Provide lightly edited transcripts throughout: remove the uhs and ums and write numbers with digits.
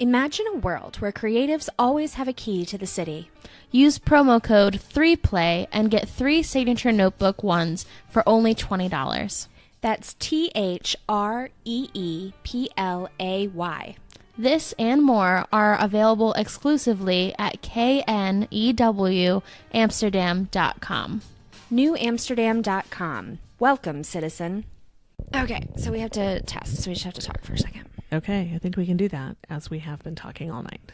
Imagine a world where creatives always have a key to the city. Use promo code 3PLAY and get 3 signature notebook ones for only $20. That's THREEPLAY. This and more are available exclusively at knewamsterdam.com. Newamsterdam.com. Welcome, citizen. Okay, so we have to test, so we just have to talk for a second. Okay, I think we can do that, as we have been talking all night.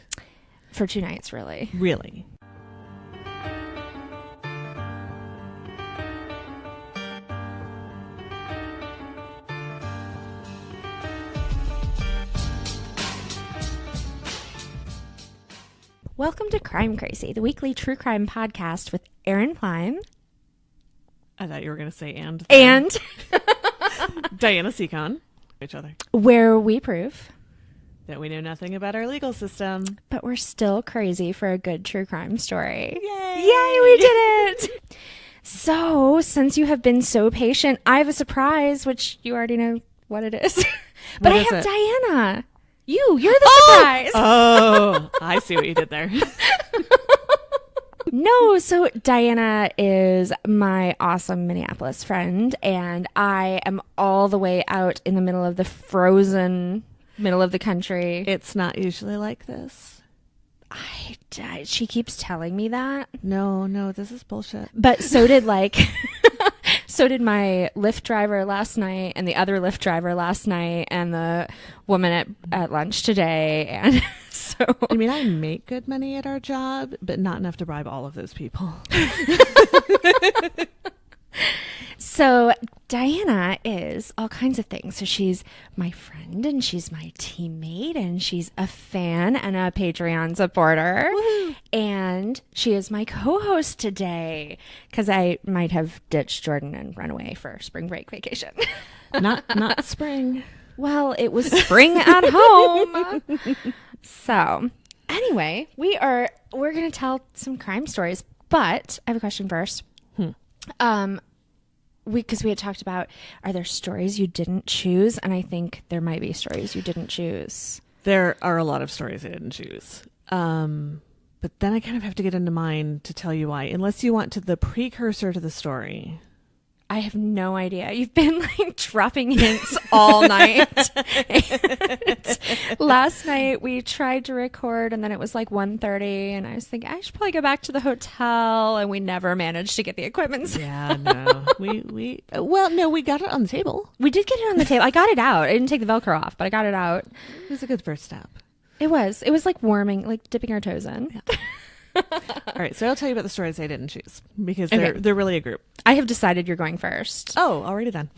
For 2 nights, really. Really. Welcome to Crime Crazy, the weekly true crime podcast with Erin Klein. I thought you were going to say and. Diana Seacon. Each other. Where we prove that we know nothing about our legal system. But we're still crazy for a good true crime story. Yay! Yay, we did it! So, since you have been so patient, I have a surprise, which you already know what it is. But I have Diana. You're the surprise. Oh, I see what you did there. No, so Diana is my awesome Minneapolis friend, and I am all the way out in the middle of the frozen middle of the country. It's not usually like this. She keeps telling me that. No, this is bullshit. But so did so did my Lyft driver last night, and the other Lyft driver last night, and the woman at lunch today. And so, I mean, I make good money at our job, but not enough to bribe all of those people. So Diana is all kinds of things. So she's my friend, and she's my teammate, and she's a fan and a Patreon supporter. Woo-hoo. And she is my co-host today because I might have ditched Jordan and run away for spring break vacation. Not spring. Well, it was spring at home. So anyway, we're going to tell some crime stories, but I have a question first. Because we had talked about, are there stories you didn't choose? And I think there might be stories you didn't choose. There are a lot of stories I didn't choose. But then I kind of have to get into mine to tell you why, unless you want to the precursor to the story. I have no idea. You've been dropping hints all night. Last night we tried to record, and then it was 1:30, and I was thinking I should probably go back to the hotel, and we never managed to get the equipment. Yeah, no. we got it on the table. We did get it on the table. I got it out. I didn't take the Velcro off, but I got it out. It was a good first step. It was like warming, dipping our toes in. Yeah. All right, so I'll tell you about the stories I didn't choose because they're really a group. I have decided you're going first. Oh, already done.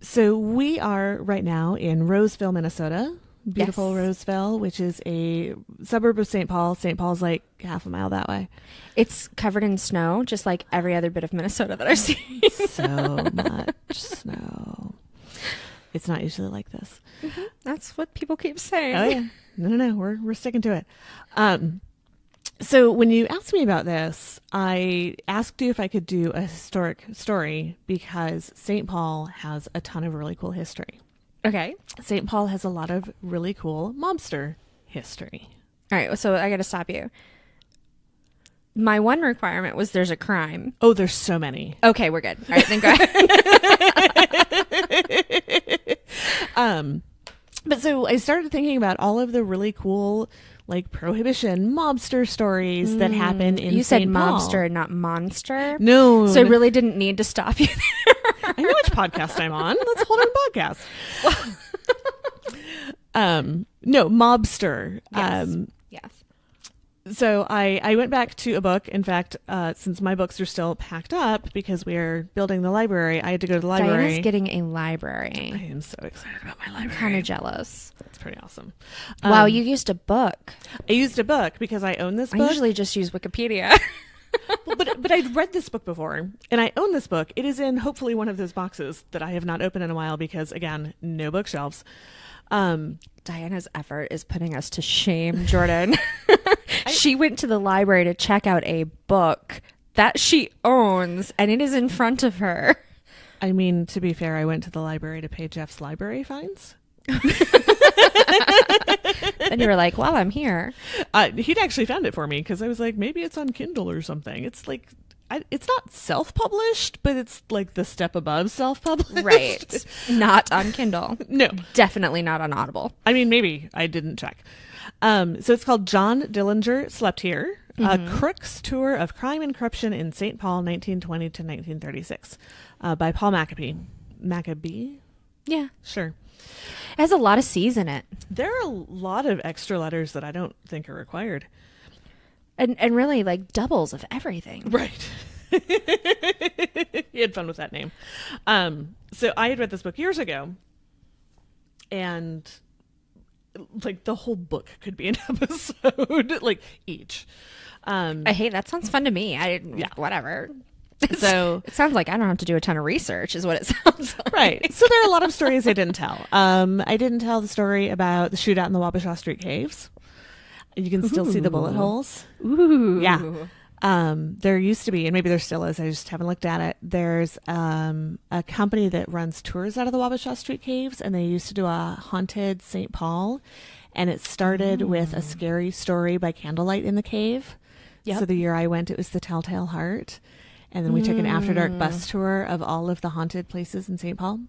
So we are right now in Roseville, Minnesota. Beautiful yes. Roseville, which is a suburb of St. Paul. St. Paul's half a mile that way. It's covered in snow, just like every other bit of Minnesota that I've seen. So much snow. It's not usually like this. Mm-hmm. That's what people keep saying. Oh yeah. No, we're sticking to it. So when you asked me about this, I asked you if I could do a historic story because St. Paul has a ton of really cool history. Okay. St. Paul has a lot of really cool mobster history. All right, so I got to stop you. My one requirement was there's a crime. Oh, there's so many. Okay, we're good. All right, then go ahead. But so I started thinking about all of the really cool, prohibition mobster stories that happen in You said St. Paul. mobster, not monster? No. So I really didn't need to stop you there. I know which podcast I'm on. Let's hold on podcast. No, mobster. Yes. Yes. So I went back to a book. In fact, since my books are still packed up because we are building the library, I had to go to the library. Diana's getting a library. I am so excited about my library. I'm kind of jealous. That's pretty awesome. Wow, you used a book. I used a book because I own this book. I usually just use Wikipedia. But I'd read this book before, and I own this book. It is in hopefully one of those boxes that I have not opened in a while because, again, no bookshelves. Diana's effort is putting us to shame, Jordan. She went to the library to check out a book that she owns, and it is in front of her. I mean, to be fair, I went to the library to pay Jeff's library fines. Then you were like, well, I'm here. He'd actually found it for me because I was like, maybe it's on Kindle or something. It's like, it's not self-published, but it's like the step above self-published. Right. Not on Kindle. No. Definitely not on Audible. I mean, maybe. I didn't check. So it's called John Dillinger Slept Here, a Crook's Tour of Crime and Corruption in St. Paul, 1920 to 1936, by Paul Maccabee. Maccabee? Yeah. Sure. It has a lot of C's in it. There are a lot of extra letters that I don't think are required. And really, like, doubles of everything. Right. He had fun with that name. So I had read this book years ago, and like the whole book could be an episode, like each. Hey, that sounds fun to me. Yeah. Whatever. So it sounds like I don't have to do a ton of research, is what it sounds like. right. So there are a lot of stories I didn't tell. I didn't tell the story about the shootout in the Wabasha Street Caves. You can still see the bullet holes. Ooh. Yeah. There used to be, and maybe there still is, I just haven't looked at it. There's a company that runs tours out of the Wabasha Street Caves, and they used to do a haunted St. Paul, and it started with a scary story by candlelight in the cave. Yep. So the year I went, it was the Telltale Heart. And then we took an after dark bus tour of all of the haunted places in St. Paul.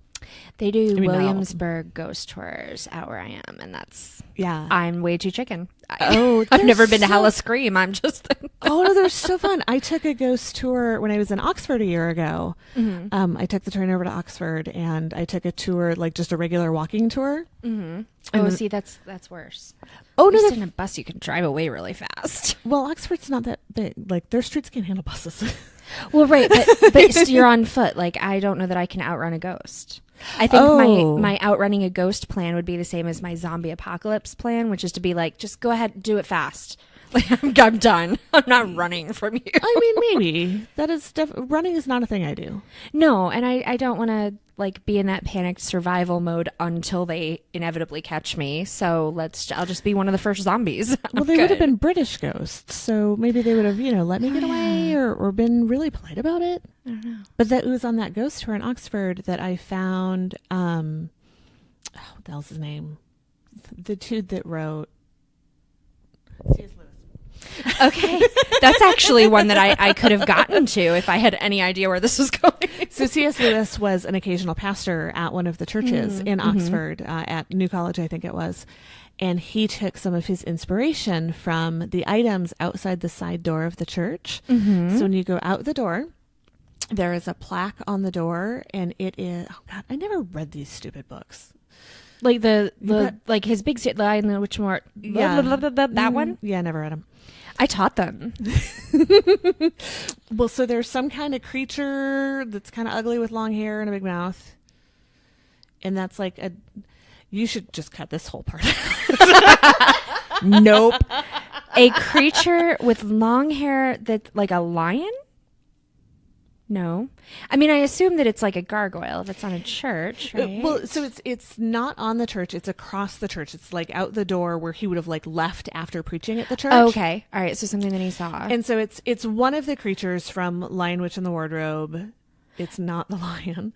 They do Williamsburg ghost tours out where I am, and that's... Yeah. I'm way too chicken. I've never been to Hella Scream. I'm just... Oh, no, they're so fun. I took a ghost tour when I was in Oxford a year ago. Mm-hmm. I took the train over to Oxford, and I took a tour, like just a regular walking tour. Mm-hmm. Oh, see, that's worse. Oh, At no, least in a bus, you can drive away really fast. Well, Oxford's not that big. Like, their streets can't handle buses. Well, right, but you're on foot. Like, I don't know that I can outrun a ghost. I think my outrunning a ghost plan would be the same as my zombie apocalypse plan, which is to be like, just go ahead, do it fast. Like, I'm done. I'm not running from you. I mean, maybe. That is running is not a thing I do. No, and I don't want to like be in that panicked survival mode until they inevitably catch me. So I'll just be one of the first zombies. Well, they would have been British ghosts, so maybe they would have, let me get away or been really polite about it. I don't know. But that was on that ghost tour in Oxford that I found. What the hell's his name? The dude that wrote C.S. Lewis. Okay, that's actually one that I could have gotten to if I had any idea where this was going. So C.S. Lewis was an occasional pastor at one of the churches in Oxford, at New College, I think it was. And he took some of his inspiration from the items outside the side door of the church. Mm-hmm. So when you go out the door, there is a plaque on the door, and it is, oh God, I never read these stupid books. Like like his big line, which more, that one? Yeah, I never read them. I taught them. Well, so there's some kind of creature that's kind of ugly with long hair and a big mouth. And that's like you should just cut this whole part out. Nope. A creature with long hair that's like a lion? No. I mean, I assume that it's like a gargoyle if it's on a church, right? Well, so it's not on the church. It's across the church. It's like out the door where he would have like left after preaching at the church. Oh, okay. All right. So something that he saw. And so it's one of the creatures from Lion, Witch, and the Wardrobe. It's not the lion.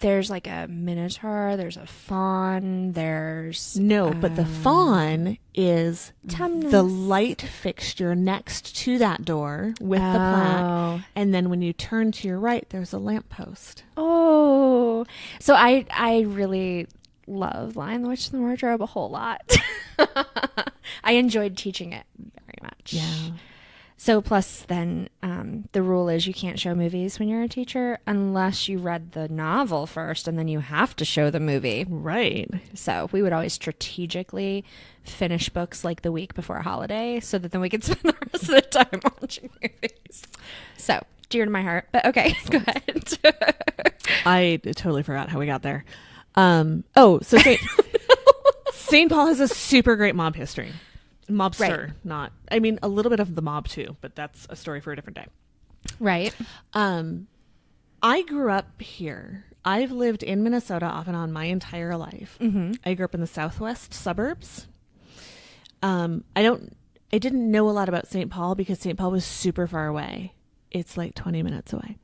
There's like a minotaur. There's a fawn. There's... No, but the fawn is the light fixture next to that door with the plaque. And then when you turn to your right, there's a lamppost. Oh. So I really love Lion, the Witch, and the Wardrobe a whole lot. I enjoyed teaching it very much. Yeah. So plus then the rule is you can't show movies when you're a teacher unless you read the novel first, and then you have to show the movie. Right. So we would always strategically finish books like the week before a holiday so that then we could spend the rest of the time watching movies. So dear to my heart. But okay, go ahead. I totally forgot how we got there. So St. Paul has a super great mob history. Mobster, right. Not. I mean, a little bit of the mob too, but that's a story for a different day. Right. I grew up here. I've lived in Minnesota off and on my entire life. Mm-hmm. I grew up in the southwest suburbs. I didn't know a lot about St. Paul because St. Paul was super far away. It's like 20 minutes away.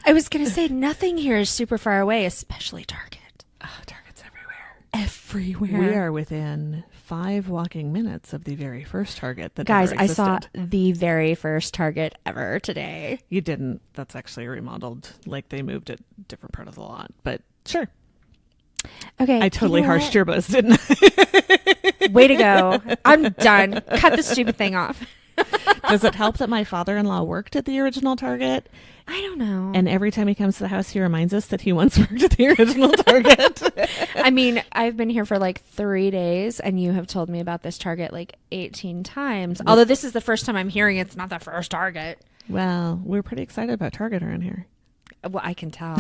I was going to say nothing here is super far away, especially Target. Oh, Target's everywhere. everywhere. We are within 5 walking minutes of the very first Target that Guys, ever I existed. saw the very first Target ever today. You didn't. That's actually remodeled. Like they moved it a different part of the lot. But sure. Okay. I totally you know harshed your buzz, didn't I? Way to go. I'm done. Cut the stupid thing off. Does it help that my father-in-law worked at the original Target? I don't know. And every time he comes to the house, he reminds us that he once worked at the original Target. I mean, I've been here for like 3 days, and you have told me about this Target like 18 times. Although this is the first time I'm hearing it's not the first Target. Well, we're pretty excited about Target around here. Well, I can tell.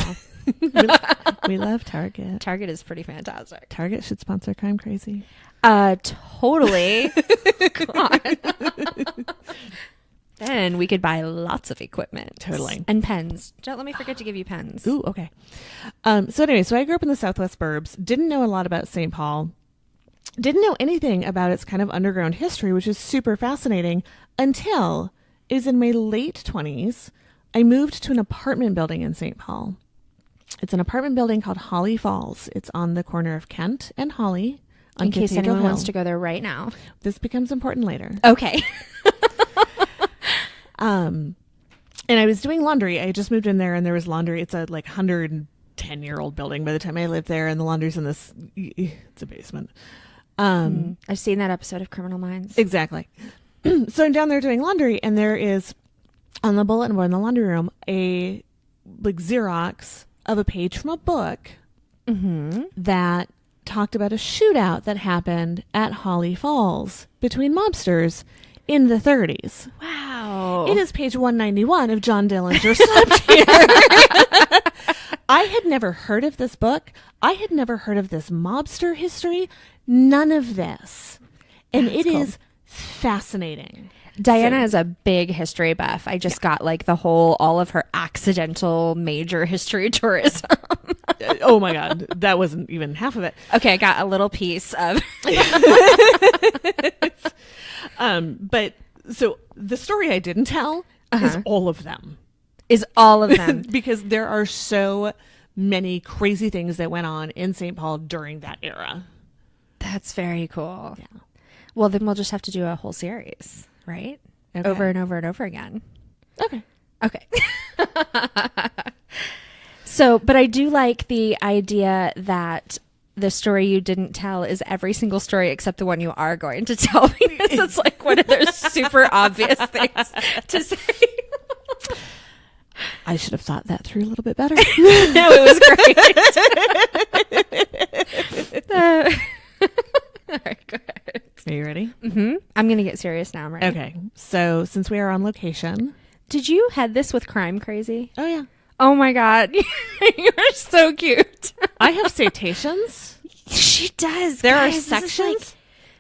We love Target. Target is pretty fantastic. Target should sponsor Crime Crazy. Totally. God. Then we could buy lots of equipment. Totally. And pens. Don't let me forget to give you pens. Ooh, okay. So anyway, so I grew up in the Southwest burbs. Didn't know a lot about St. Paul. Didn't know anything about its kind of underground history, which is super fascinating, until it was in my late 20s. I moved to an apartment building in St. Paul. It's an apartment building called Holly Falls. It's on the corner of Kent and Holly. In case anyone wants to go there right now. This becomes important later. Okay. And I was doing laundry. I just moved in there and there was laundry. It's a like 110-year-old building by the time I lived there, and the laundry's in this, it's a basement. I've seen that episode of Criminal Minds. Exactly. So I'm down there doing laundry, and there is on the bulletin board in the laundry room a like Xerox of a page from a book that talked about a shootout that happened at Holly Falls between mobsters in the 30s. Wow. It is page 191 of John Dillinger Slept Here. I had never heard of this book. I had never heard of this mobster history. None of this. And That's it cool. is fascinating. Diana is a big history buff. I just got like all of her accidental major history tourism. Oh my God. That wasn't even half of it. Okay, I got a little piece of. But so the story I didn't tell is all of them. Is all of them. Because there are so many crazy things that went on in St. Paul during that era. That's very cool. Yeah. Well, then we'll just have to do a whole series, right? Okay. Over and over and over again. Okay. Okay. So, but I do like the idea that the story you didn't tell is every single story except the one you are going to tell, because it's like one of those super obvious things to say. I should have thought that through a little bit better. No, it was great. All right, go ahead. Are you ready? Mm-hmm. I'm going to get serious now. I'm ready. Okay. So since we are on location. Did you head this with Crime Crazy? Oh, yeah. Oh, my God. You're so cute. I have citations. She does. There Guys, are this is sections.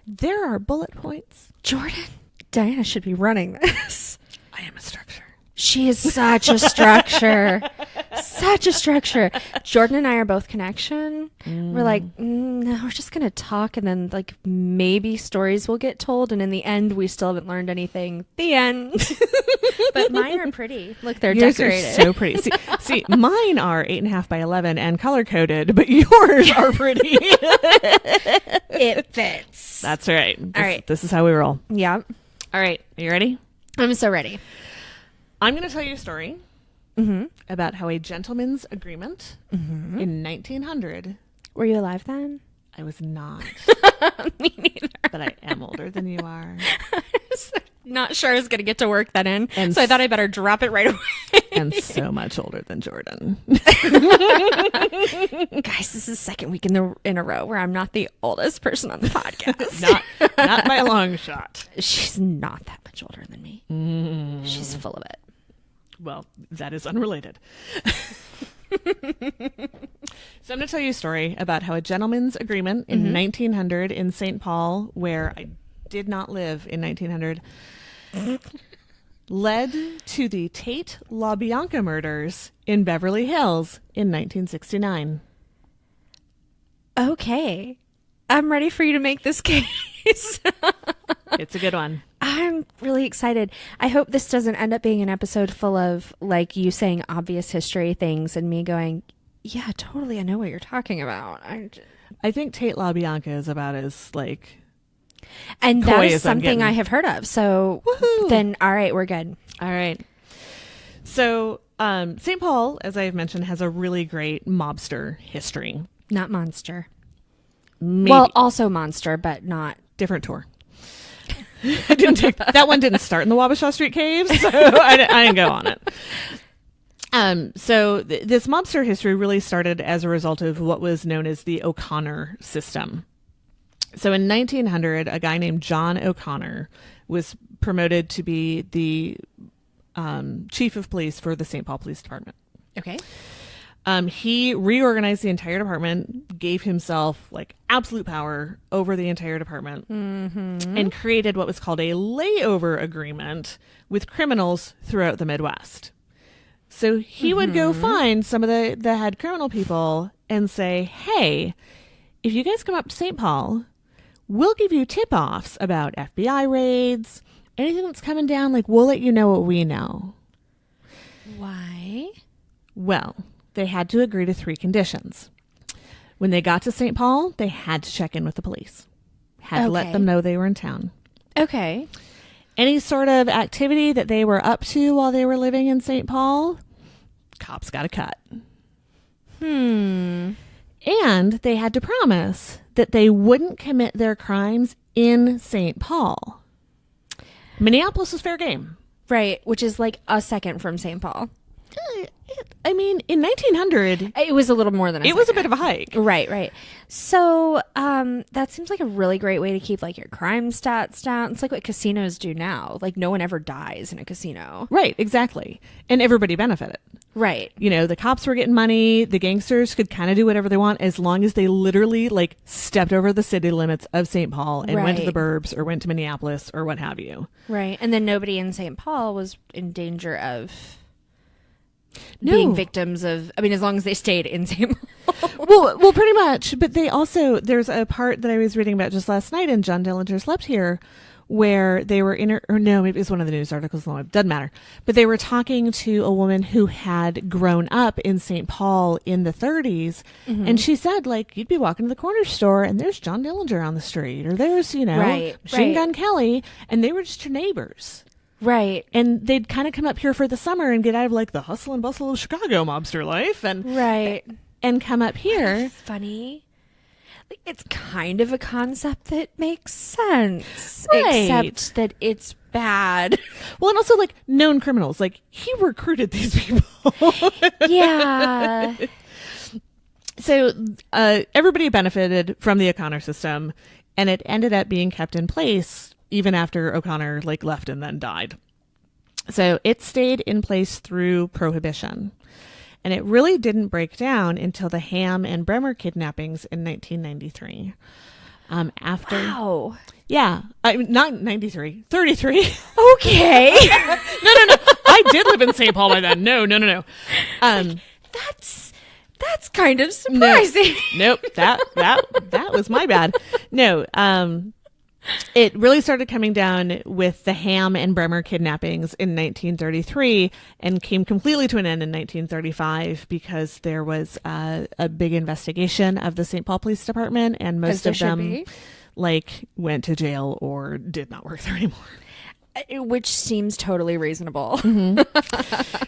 like- There are bullet points. Jordan, Diana should be running this. I am a structure. She is such a structure. Such a structure. Jordan and I are both connection. We're like, no, we're just going to talk, and then like maybe stories will get told. And in the end, we still haven't learned anything. The end. But mine are pretty. Look, they're Yours decorated. are so pretty. See, mine are 8.5 by 11 and color coded, but yours are pretty. It fits. That's right. All right. This is how we roll. Yeah. All right. Are you ready? I'm so ready. I'm going to tell you a story about how a gentleman's agreement in 1900. Were you alive then? I was not, Me neither. but I am older than you are. Not sure I was going to get to work that in. And so I thought I better drop it right away. And so much older than Jordan. Guys, this is the second week in a row where I'm not the oldest person on the podcast. not by a long shot. She's not that much older than me. She's full of it. Well, that is unrelated. So I'm going to tell you a story about how a gentleman's agreement in 1900 in St. Paul, where I did not live in 1900, led to the Tate LaBianca murders in Beverly Hills in 1969. Okay. I'm ready for you to make this case. It's a good one. I'm really excited. I hope this doesn't end up being an episode full of like you saying obvious history things and me going, Yeah, totally. I know what you're talking about. I think Tate LaBianca is about as like, and coy that as is I'm something getting. I have heard of. So Woohoo! then, all right, we're good. All right. So St. Paul, as I've mentioned, has a really great mobster history. Not monster. Maybe. Well, also monster, but not. Different tour. I didn't take that one. Didn't start in the Wabasha Street caves, so I didn't go on it. So this mobster history really started as a result of what was known as the O'Connor system. So in 1900, a guy named John O'Connor was promoted to be the chief of police for the St. Paul Police Department. Okay. He reorganized the entire department, gave himself like absolute power over the entire department, and created what was called a layover agreement with criminals throughout the Midwest. So he would go find some of the head criminal people and say, hey, if you guys come up to St. Paul, we'll give you tip-offs about FBI raids, anything that's coming down, like we'll let you know what we know. Why? Well, they had to agree to 3 conditions. When they got to St. Paul, they had to check in with the police. Had to let them know they were in town. Okay. Any sort of activity that they were up to while they were living in St. Paul, cops got a cut. And they had to promise that they wouldn't commit their crimes in St. Paul. Minneapolis was fair game. Right, which is like a second from St. Paul. I mean, in 1900, It was a little more than it was a bit of a hike. Right. So that seems like a really great way to keep like your crime stats down. It's like what casinos do now. Like no one ever dies in a casino. Right, exactly. And everybody benefited. Right. You know, the cops were getting money. The gangsters could kind of do whatever they want as long as they literally like stepped over the city limits of St. Paul and went to the burbs or went to Minneapolis or what have you. Right. And then nobody in St. Paul was in danger of being victims of, I mean, as long as they stayed in St. Paul. well, pretty much. But they also, there's a part that I was reading about just last night in John Dillinger Slept Here where they were or no, maybe it was one of the news articles. It doesn't matter. But they were talking to a woman who had grown up in St. Paul in the 30s. And she said, like, you'd be walking to the corner store and there's John Dillinger on the street or there's, you know, Machine Gun Kelly. And they were just your neighbors. Right. And they'd kind of come up here for the summer and get out of like the hustle and bustle of Chicago mobster life and come up here. Funny. It's kind of a concept that makes sense. Right. Except that it's bad. Well, and also like known criminals. Like he recruited these people. Yeah. So everybody benefited from the O'Connor system, and it ended up being kept in place even after O'Connor like left and then died. So it stayed in place through Prohibition. And it really didn't break down until the Ham and Bremer kidnappings in 1993. Wow. Yeah. Not 93. 33. Okay. No. I did live in St. Paul by then. No. That's kind of surprising. Nope. That was my bad. No. It really started coming down with the Ham and Bremer kidnappings in 1933 and came completely to an end in 1935 because there was a big investigation of the St. Paul Police Department, and most of them like went to jail or did not work there anymore. Which seems totally reasonable.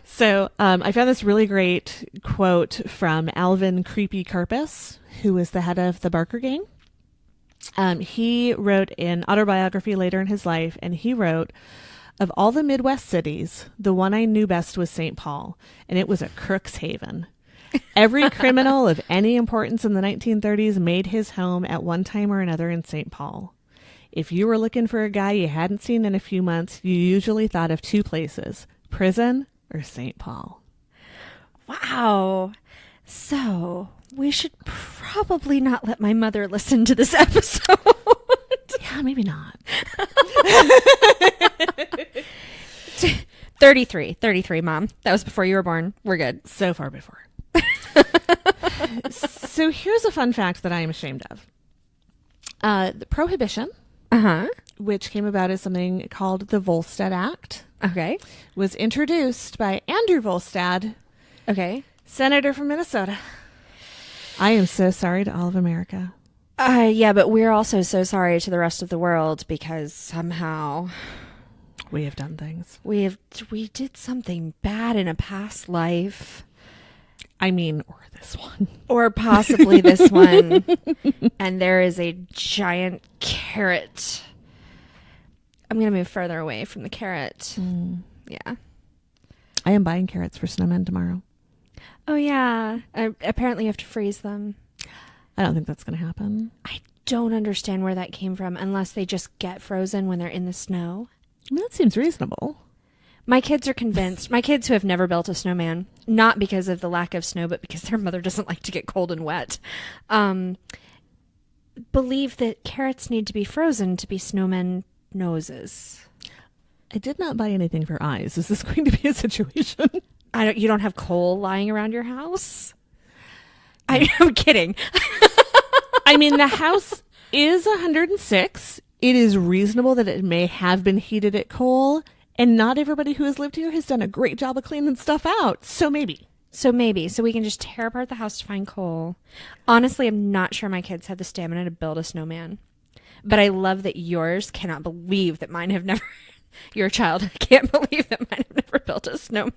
So I found this really great quote from Alvin Creepy Karpus, who was the head of the Barker Gang. He wrote an autobiography later in his life, and he wrote, "Of all the Midwest cities, the one I knew best was St. Paul, and it was a crook's haven. Every criminal of any importance in the 1930s made his home at one time or another in St. Paul. If you were looking for a guy you hadn't seen in a few months, you usually thought of 2 places, prison or St. Paul." Wow. So we should probably not let my mother listen to this episode. Yeah, maybe not. 33, Mom. That was before you were born. We're good. So far before. So here's a fun fact that I am ashamed of. The Prohibition, which came about as something called the Volstead Act, Okay. was introduced by Andrew Volstead, Okay. senator from Minnesota. I am so sorry to all of America. Yeah, but we're also so sorry to the rest of the world because somehow we have done things. We did something bad in a past life. I mean, or this one. Or possibly this one. And there is a giant carrot. I'm going to move further away from the carrot. Yeah. I am buying carrots for snowmen tomorrow. Oh, yeah. Apparently you have to freeze them. I don't think that's going to happen. I don't understand where that came from unless they just get frozen when they're in the snow. I mean, that seems reasonable. My kids are convinced. My kids who have never built a snowman, not because of the lack of snow, but because their mother doesn't like to get cold and wet, believe that carrots need to be frozen to be snowmen noses. I did not buy anything for eyes. Is this going to be a situation? You don't have coal lying around your house? I'm kidding. I mean, the house is 106. It is reasonable that it may have been heated at coal, and not everybody who has lived here has done a great job of cleaning stuff out. So maybe. So we can just tear apart the house to find coal. Honestly, I'm not sure my kids had the stamina to build a snowman. But I love that yours cannot believe that mine have never... Your child can't believe that mine have never built a snowman.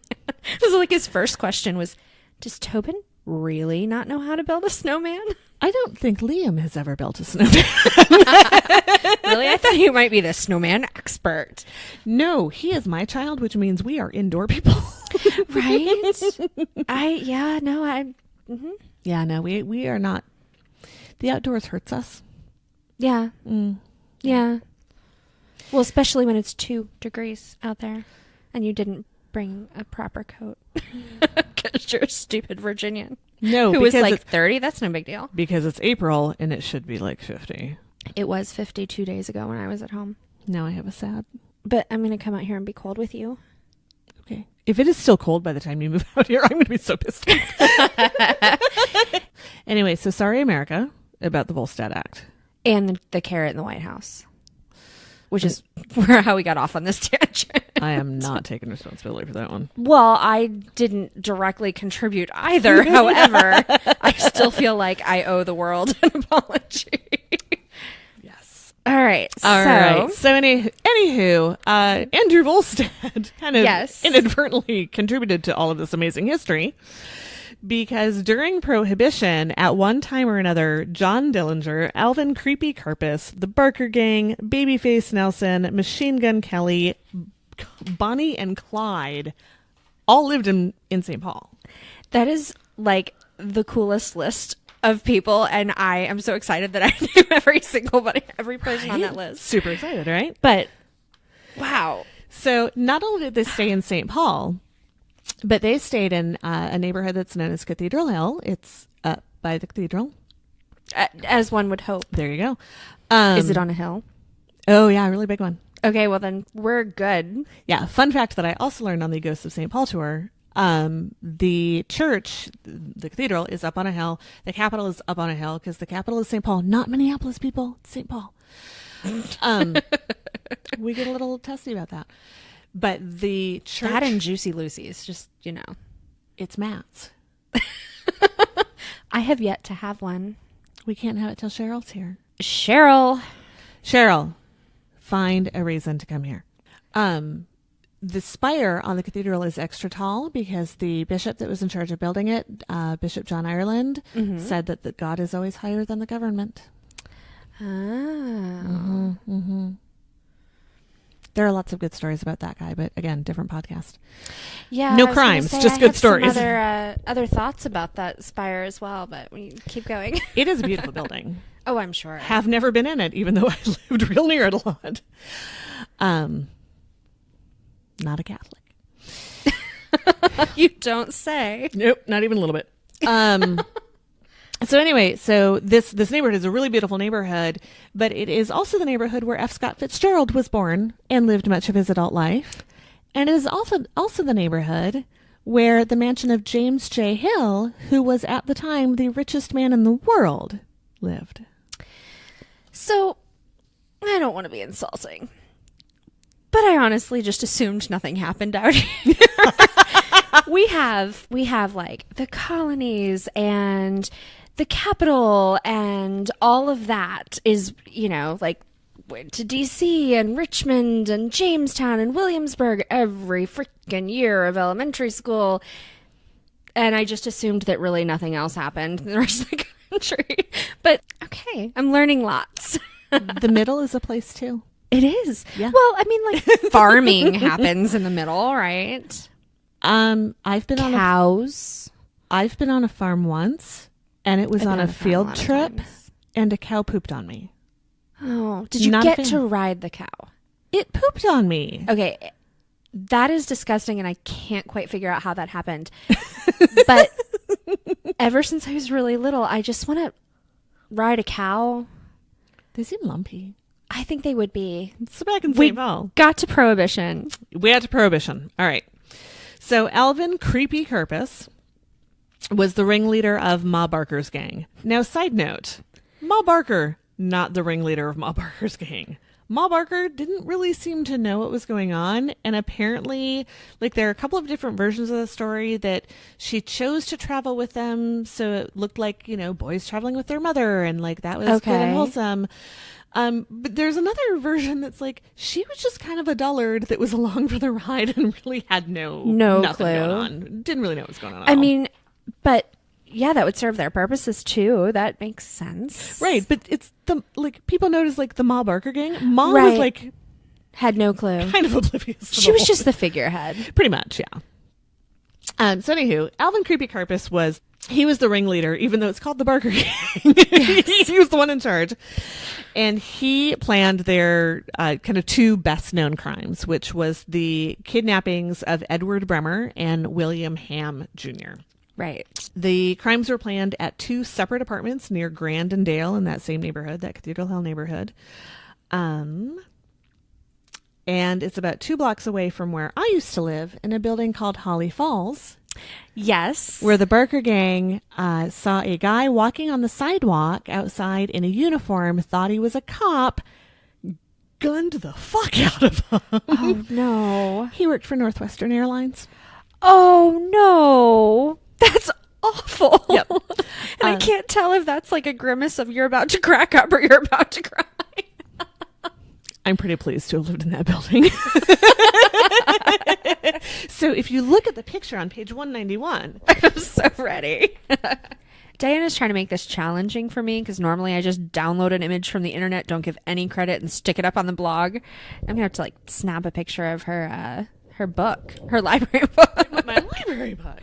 This was like his first question was, does Tobin really not know how to build a snowman? I don't think Liam has ever built a snowman. Really? I thought you might be the snowman expert. No, he is my child, which means we are indoor people. Right? Yeah, no, we are not. The outdoors hurts us. Yeah. Yeah. Well, especially when it's 2 degrees out there and you didn't bring a proper coat because you're a stupid Virginian. No, who was like 30. That's no big deal. Because it's April and it should be like 50. It was 52 days ago when I was at home. Now I have a sad. But I'm going to come out here and be cold with you. Okay. If it is still cold by the time you move out here, I'm going to be so pissed. Anyway, so sorry, America, about the Volstead Act. And the carrot in the White House. Which is how we got off on this tangent. I am not taking responsibility for that one. Well, I didn't directly contribute either. However, I still feel like I owe the world an apology. Yes. All right. So anywho, Andrew Volstead kind of inadvertently contributed to all of this amazing history. Because during Prohibition, at one time or another, John Dillinger, Alvin Creepy Karpus, the Barker Gang, Babyface Nelson, Machine Gun Kelly, Bonnie and Clyde all lived in St. Paul. That is like the coolest list of people, and I am so excited that I knew every person on that list. Super excited, right? But, wow. So not only did they stay in St. Paul, but they stayed in a neighborhood that's known as Cathedral Hill. It's up by the cathedral. As one would hope. There you go. Is it on a hill? Oh, yeah, a really big one. Okay, well then we're good. Yeah, fun fact that I also learned on the Ghosts of St. Paul tour. The church, the cathedral, is up on a hill. The Capitol is up on a hill because the capital is St. Paul. Not Minneapolis, people. It's St. Paul. We get a little testy about that. But the church... That and Juicy Lucy's, just, It's Matt's. I have yet to have one. We can't have it till Cheryl's here. Cheryl, find a reason to come here. The spire on the cathedral is extra tall because the bishop that was in charge of building it, Bishop John Ireland, said that God is always higher than the government. Oh. There are lots of good stories about that guy, but again, different podcast. Yeah, no crimes, just good stories. Other thoughts about that spire as well, but we keep going. It is a beautiful building. Oh, I'm sure. Have never been in it, even though I lived real near it a lot. Not a Catholic. You don't say. Nope, not even a little bit. So anyway, this neighborhood is a really beautiful neighborhood, but it is also the neighborhood where F. Scott Fitzgerald was born and lived much of his adult life. And it is also the neighborhood where the mansion of James J. Hill, who was at the time the richest man in the world, lived. So, I don't want to be insulting, but I honestly just assumed nothing happened out here. We have like the colonies and the capital and all of that is, you know, like went to DC and Richmond and Jamestown and Williamsburg every freaking year of elementary school. And I just assumed that really nothing else happened in the rest of the country. But okay, I'm learning lots. The middle is a place too. It is. Yeah. Well, I mean, like farming happens in the middle, right? I've been Cows. I've been on a farm once, and it was I've on been a on a farm a field lot of trip, times. and a cow pooped on me. Oh, did you Not a get fan. to ride the cow? It pooped on me. Okay, that is disgusting, and I can't quite figure out how that happened. But ever since I was really little, I just want to ride a cow. They seem lumpy. I think they would be. It's back in We St. Paul. got to Prohibition. We had to Prohibition. All right. So Alvin Creepy Kirpus was the ringleader of Ma Barker's gang. Now, side note, Ma Barker, not the ringleader of Ma Barker's gang. Ma Barker didn't really seem to know what was going on, and apparently, like, there are a couple of different versions of the story that she chose to travel with them, so it looked like, you know, boys traveling with their mother, and like that was good and wholesome. But there's another version that's like she was just kind of a dullard that was along for the ride and really had nothing clue going on. Didn't really know what was going on at I all. mean, but yeah, that would serve their purposes too. That makes sense. Right, but it's the, like, people notice, like, the Ma Barker gang. Ma was, Right. like, Had no clue. kind of oblivious to She the was whole just the figurehead. pretty much, yeah. So anywho, Alvin Creepy Kirpus he was the ringleader, even though it's called the Barker Gang. He was the one in charge. And he planned their kind of two best known crimes, which was the kidnappings of Edward Bremer and William Ham Jr. Right. The crimes were planned at two separate apartments near Grand and Dale in that same neighborhood, that Cathedral Hill neighborhood. And it's about 2 blocks away from where I used to live in a building called Holly Falls, Yes. where the Barker gang saw a guy walking on the sidewalk outside in a uniform, thought he was a cop, gunned the fuck out of him. Oh, no. He worked for Northwestern Airlines. Oh, no. That's awful. Yep. And I can't tell if that's like a grimace of you're about to crack up or you're about to cry. I'm pretty pleased to have lived in that building. So if you look at the picture on page 191. I'm so ready. Diana's trying to make this challenging for me because normally I just download an image from the internet, don't give any credit, and stick it up on the blog. I'm going to have to like snap a picture of her book, her library book. My library book.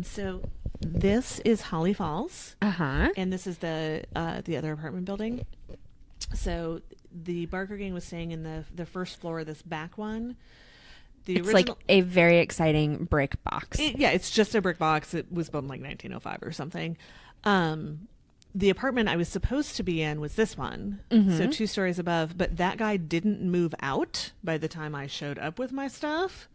So this is Holly Falls. Uh-huh. And this is the other apartment building. So the Barker gang was staying in the first floor of this back one. It's like a very exciting brick box. It's just a brick box. It was built in like 1905 or something. The apartment I was supposed to be in was this one. Mm-hmm. So 2 stories above. But that guy didn't move out by the time I showed up with my stuff.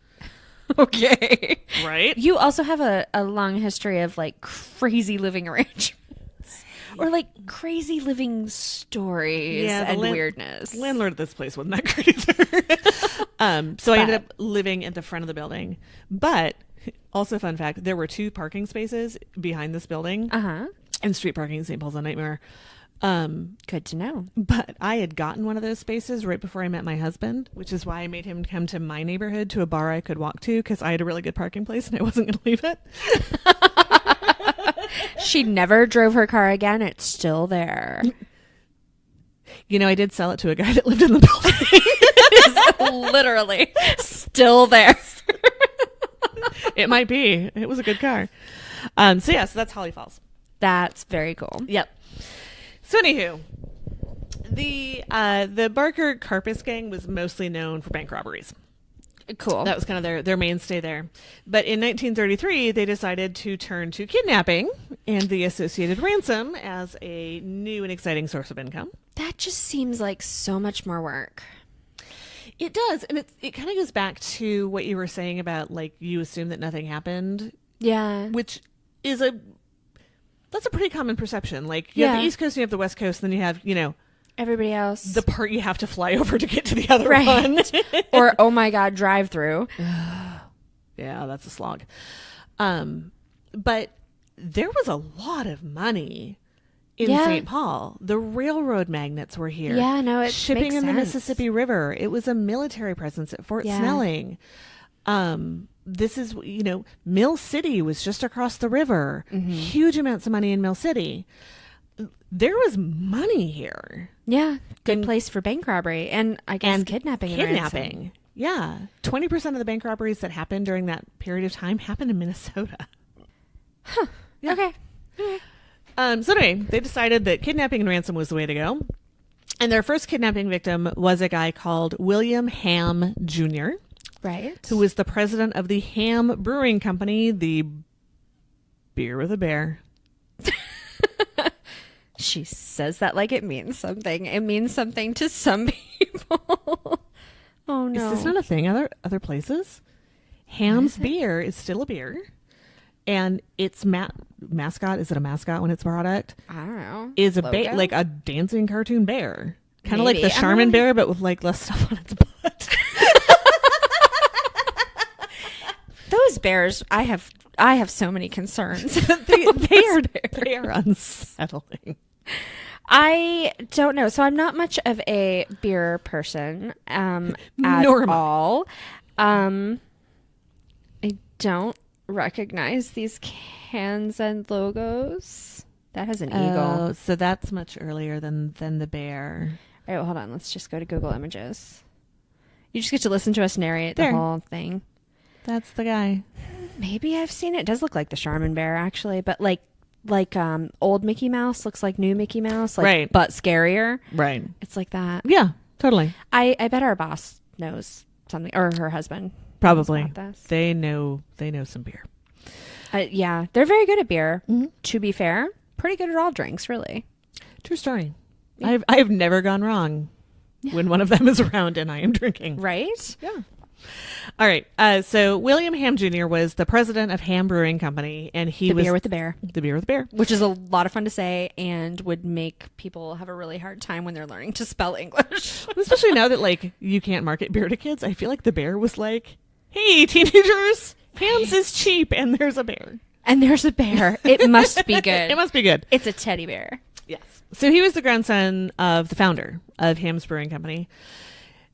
Okay. Right? You also have a long history of like crazy living arrangements. Or like crazy living stories and weirdness. Landlord of this place wasn't that great either. So I ended up living at the front of the building. But also, fun fact, there were 2 parking spaces behind this building. Uh-huh. And street parking in St. Paul's a nightmare. Good to know. But I had gotten one of those spaces right before I met my husband, which is why I made him come to my neighborhood to a bar I could walk to because I had a really good parking place and I wasn't going to leave it. She never drove her car again. It's still there. You know, I did sell it to a guy that lived in the building. It's literally still there. It might be. It was a good car. So that's Holly Falls. That's very cool. Yep. So anywho, the Barker Karpus gang was mostly known for bank robberies. Cool. That was kind of their mainstay there. But in 1933, they decided to turn to kidnapping and the associated ransom as a new and exciting source of income. That just seems like so much more work. It does. And it kind of goes back to what you were saying about, like, you assume that nothing happened. Yeah. Which is that's a pretty common perception. Like, you have the East Coast and you have the West Coast, and then you have, you know, everybody else. the part you have to fly over to get to the other one. Or, oh my God, drive through. Yeah, that's a slog. But there was a lot of money in St. Paul. The railroad magnates were here. Yeah, no, it shipping makes in the sense. Mississippi River. It was a military presence at Fort Snelling. This is, Mill City was just across the river. Huge amounts of money in Mill City. There was money here. Yeah, good place for bank robbery and I guess kidnapping. Kidnapping. Yeah. 20% of the bank robberies that happened during that period of time happened in Minnesota. Huh. Yeah. Okay. So anyway, they decided that kidnapping and ransom was the way to go. And their first kidnapping victim was a guy called William Ham Jr., right? Who was the president of the Ham Brewing Company, the beer with a bear. She says that like it means something. It means something to some people. Oh no. Is this not a thing other places? Ham's beer is still a beer. And its mascot, is it a mascot when it's product? I don't know. Is like a dancing cartoon bear. Kind of like the Charmin bear, but with like less stuff on its butt. Those bears, I have so many concerns. they are unsettling. I don't know. So I'm not much of a beer person at all. I don't recognize these cans and logos. That has an eagle. Oh, so that's much earlier than the bear. All right, well, hold on. Let's just go to Google Images. You just get to listen to us narrate the whole thing. That's the guy. Maybe I've seen it. It does look like the Charmin bear, actually, but like old Mickey Mouse looks like new Mickey Mouse, right? But scarier, right? It's like that. Yeah, totally. I bet our boss knows something, or her husband. Probably. They know some beer. Yeah, they're very good at beer. Mm-hmm. To be fair, pretty good at all drinks, really. True story. Yeah. I've never gone wrong when one of them is around and I am drinking. Right? Yeah. All right. So William Ham Jr. was the president of Ham Brewing Company, and he was the beer with the bear. The beer with the bear, which is a lot of fun to say, and would make people have a really hard time when they're learning to spell English. Especially now that you can't market beer to kids. I feel like the bear was like, "Hey, teenagers, Ham's is cheap, and there's a bear." And there's a bear. It must be good. It must be good. It's a teddy bear. Yes. So he was the grandson of the founder of Ham's Brewing Company.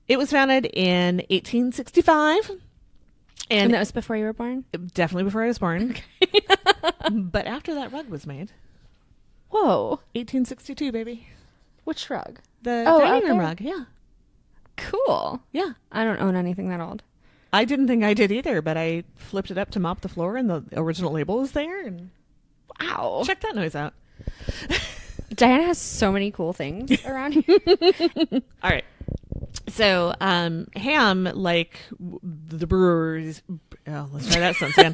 It was founded in 1865. And that was before you were born? Definitely before I was born. Okay. But after that rug was made. Whoa. 1862, baby. Which rug? The dining room rug, yeah. Cool. Yeah. I don't own anything that old. I didn't think I did either, but I flipped it up to mop the floor and the original label was there. And wow. Check that noise out. Diana has so many cool things around here. All right. So, Ham, like the brewers, let's try that sentence again.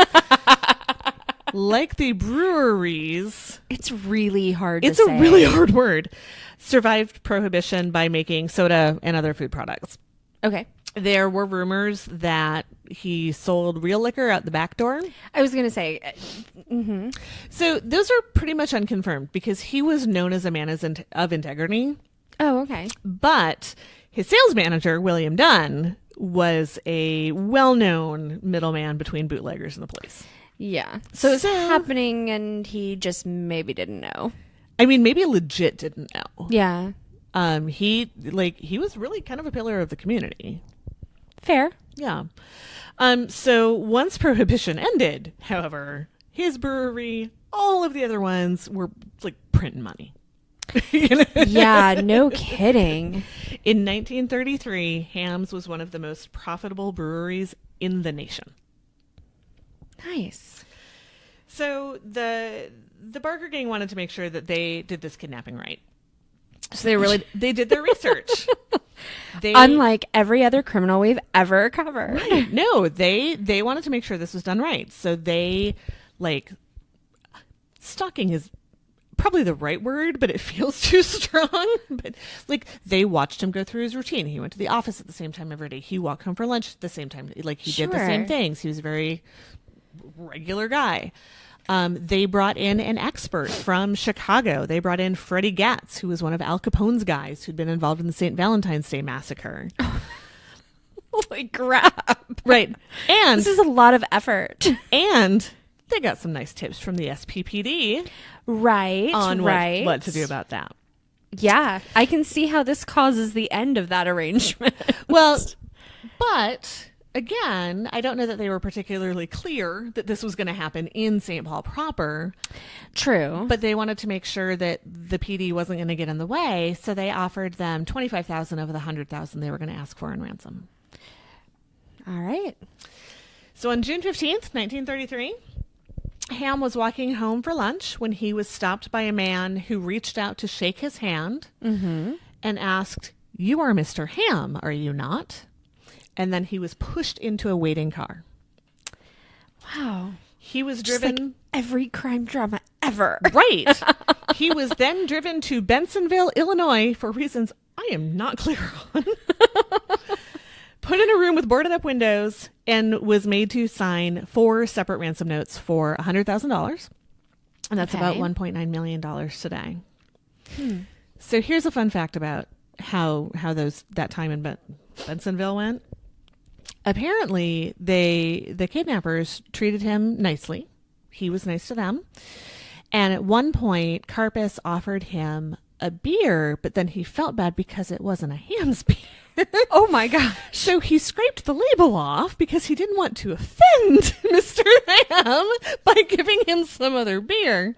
Like the breweries, it's really hard to say. It's a really hard word. Survived prohibition by making soda and other food products. Okay. There were rumors that he sold real liquor out the back door. I was going to say. Mm-hmm. So those are pretty much unconfirmed because he was known as a man of integrity. Oh, okay. But his sales manager, William Dunn, was a well-known middleman between bootleggers and the police. Yeah. So it's happening and he just maybe didn't know. I mean, maybe legit didn't know. Yeah. He was really kind of a pillar of the community. Fair. Yeah. So once Prohibition ended, however, his brewery, all of the other ones were like printing money. Yeah, no kidding. In 1933, Ham's was one of the most profitable breweries in the nation. Nice. So the Barker gang wanted to make sure that they did this kidnapping right. So they did their research. Unlike every other criminal we've ever covered. Right. No, they wanted to make sure this was done right. So they stalking is probably the right word, but it feels too strong. But they watched him go through his routine. He went to the office at the same time every day. He walked home for lunch at the same time. He did the same things. He was a very regular guy. They brought in an expert from Chicago. They brought in Freddie Gatz, who was one of Al Capone's guys who'd been involved in the St. Valentine's Day massacre. Holy crap. Right. And this is a lot of effort. And they got some nice tips from the SPPD Right. on right. what to do about that. Yeah. I can see how this causes the end of that arrangement. Well, but again, I don't know that they were particularly clear that this was going to happen in St. Paul proper. True. But they wanted to make sure that the PD wasn't going to get in the way, so they offered them $25,000 of the $100,000 they were going to ask for in ransom. All right. So on June 15th, 1933, Ham was walking home for lunch when he was stopped by a man who reached out to shake his hand and asked, "You are Mr. Ham, are you not?" And then he was pushed into a waiting car. Wow. He was Just driven... like every crime drama ever. Right. He was then driven to Bensenville, Illinois, for reasons I am not clear on. Put in a room with boarded up windows and was made to sign 4 separate ransom notes for $100,000. And that's about $1.9 million today. So here's a fun fact about how that time in Bensenville went. Apparently, the kidnappers treated him nicely. He was nice to them. And at one point, Karpis offered him a beer, but then he felt bad because it wasn't a Ham's beer. Oh my gosh. So he scraped the label off because he didn't want to offend Mr. Ham by giving him some other beer.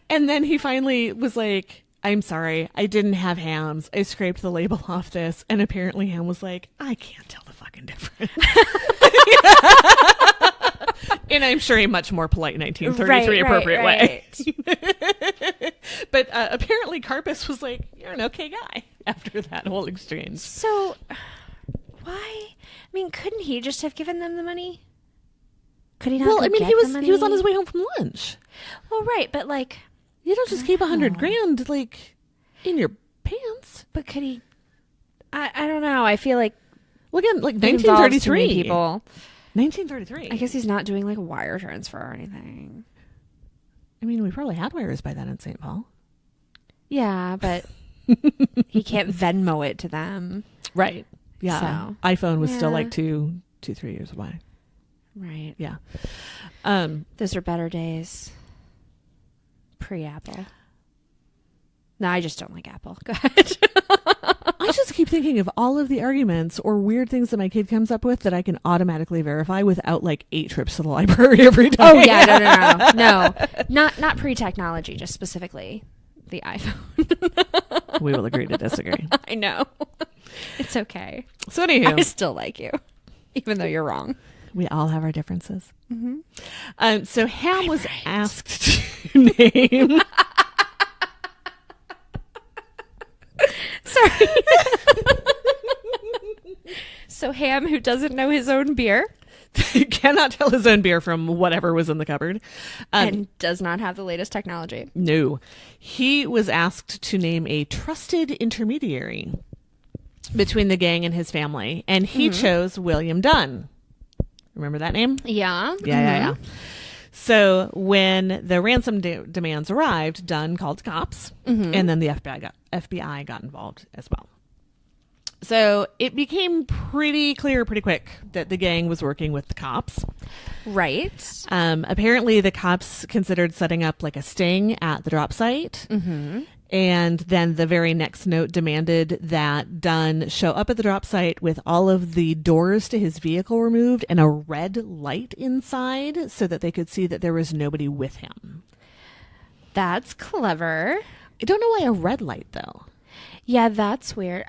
And then he finally was like, "I'm sorry, I didn't have Ham's. I scraped the label off this." And apparently Ham was like, "I can't tell the fucking difference." In I'm sure a much more polite 1933 appropriate way. But apparently Karpis was like, "You're an okay guy," after that whole exchange. So, why? I mean, couldn't he just have given them the money? Could he not? Well, go I mean, get he the money? was on his way home from lunch. Well, right, but like, You don't just keep $100,000 like in your pants. but could he? I don't know. I feel like Well, again, like it involves too 1933 many people. 1933. I guess he's not doing like a wire transfer or anything. I mean, we probably had wires by then in St. Paul. Yeah, but he can't Venmo it to them. Right. Yeah. So, iPhone was still yeah. like 3 years away. Right. Yeah. Those are better days. Pre-Apple. No, I just don't like Apple. Go ahead. I just keep thinking of all of the arguments or weird things that my kid comes up with that I can automatically verify without like 8 trips to the library every day. Oh yeah, no. Not pre-technology, just specifically the iPhone. We will agree to disagree. I know. It's okay. So anywho, I still like you, even though you're wrong. we all have our differences. Mm-hmm. So Ham was asked to name. Sorry. So Ham, who doesn't know his own beer Cannot tell his own beer from whatever was in the cupboard. and does not have the latest technology. No. He was asked to name a trusted intermediary between the gang and his family, and he chose William Dunn. Remember that name? Yeah. Yeah. So when the ransom demands arrived, Dunn called the cops, and then the FBI got involved as well. So it became pretty clear pretty quick that the gang was working with the cops. Right. Apparently, the cops considered setting up like a sting at the drop site. And then the very next note demanded that Dunn show up at the drop site with all of the doors to his vehicle removed and a red light inside so that they could see that there was nobody with him. That's clever. I don't know why a red light, though. Yeah, that's weird.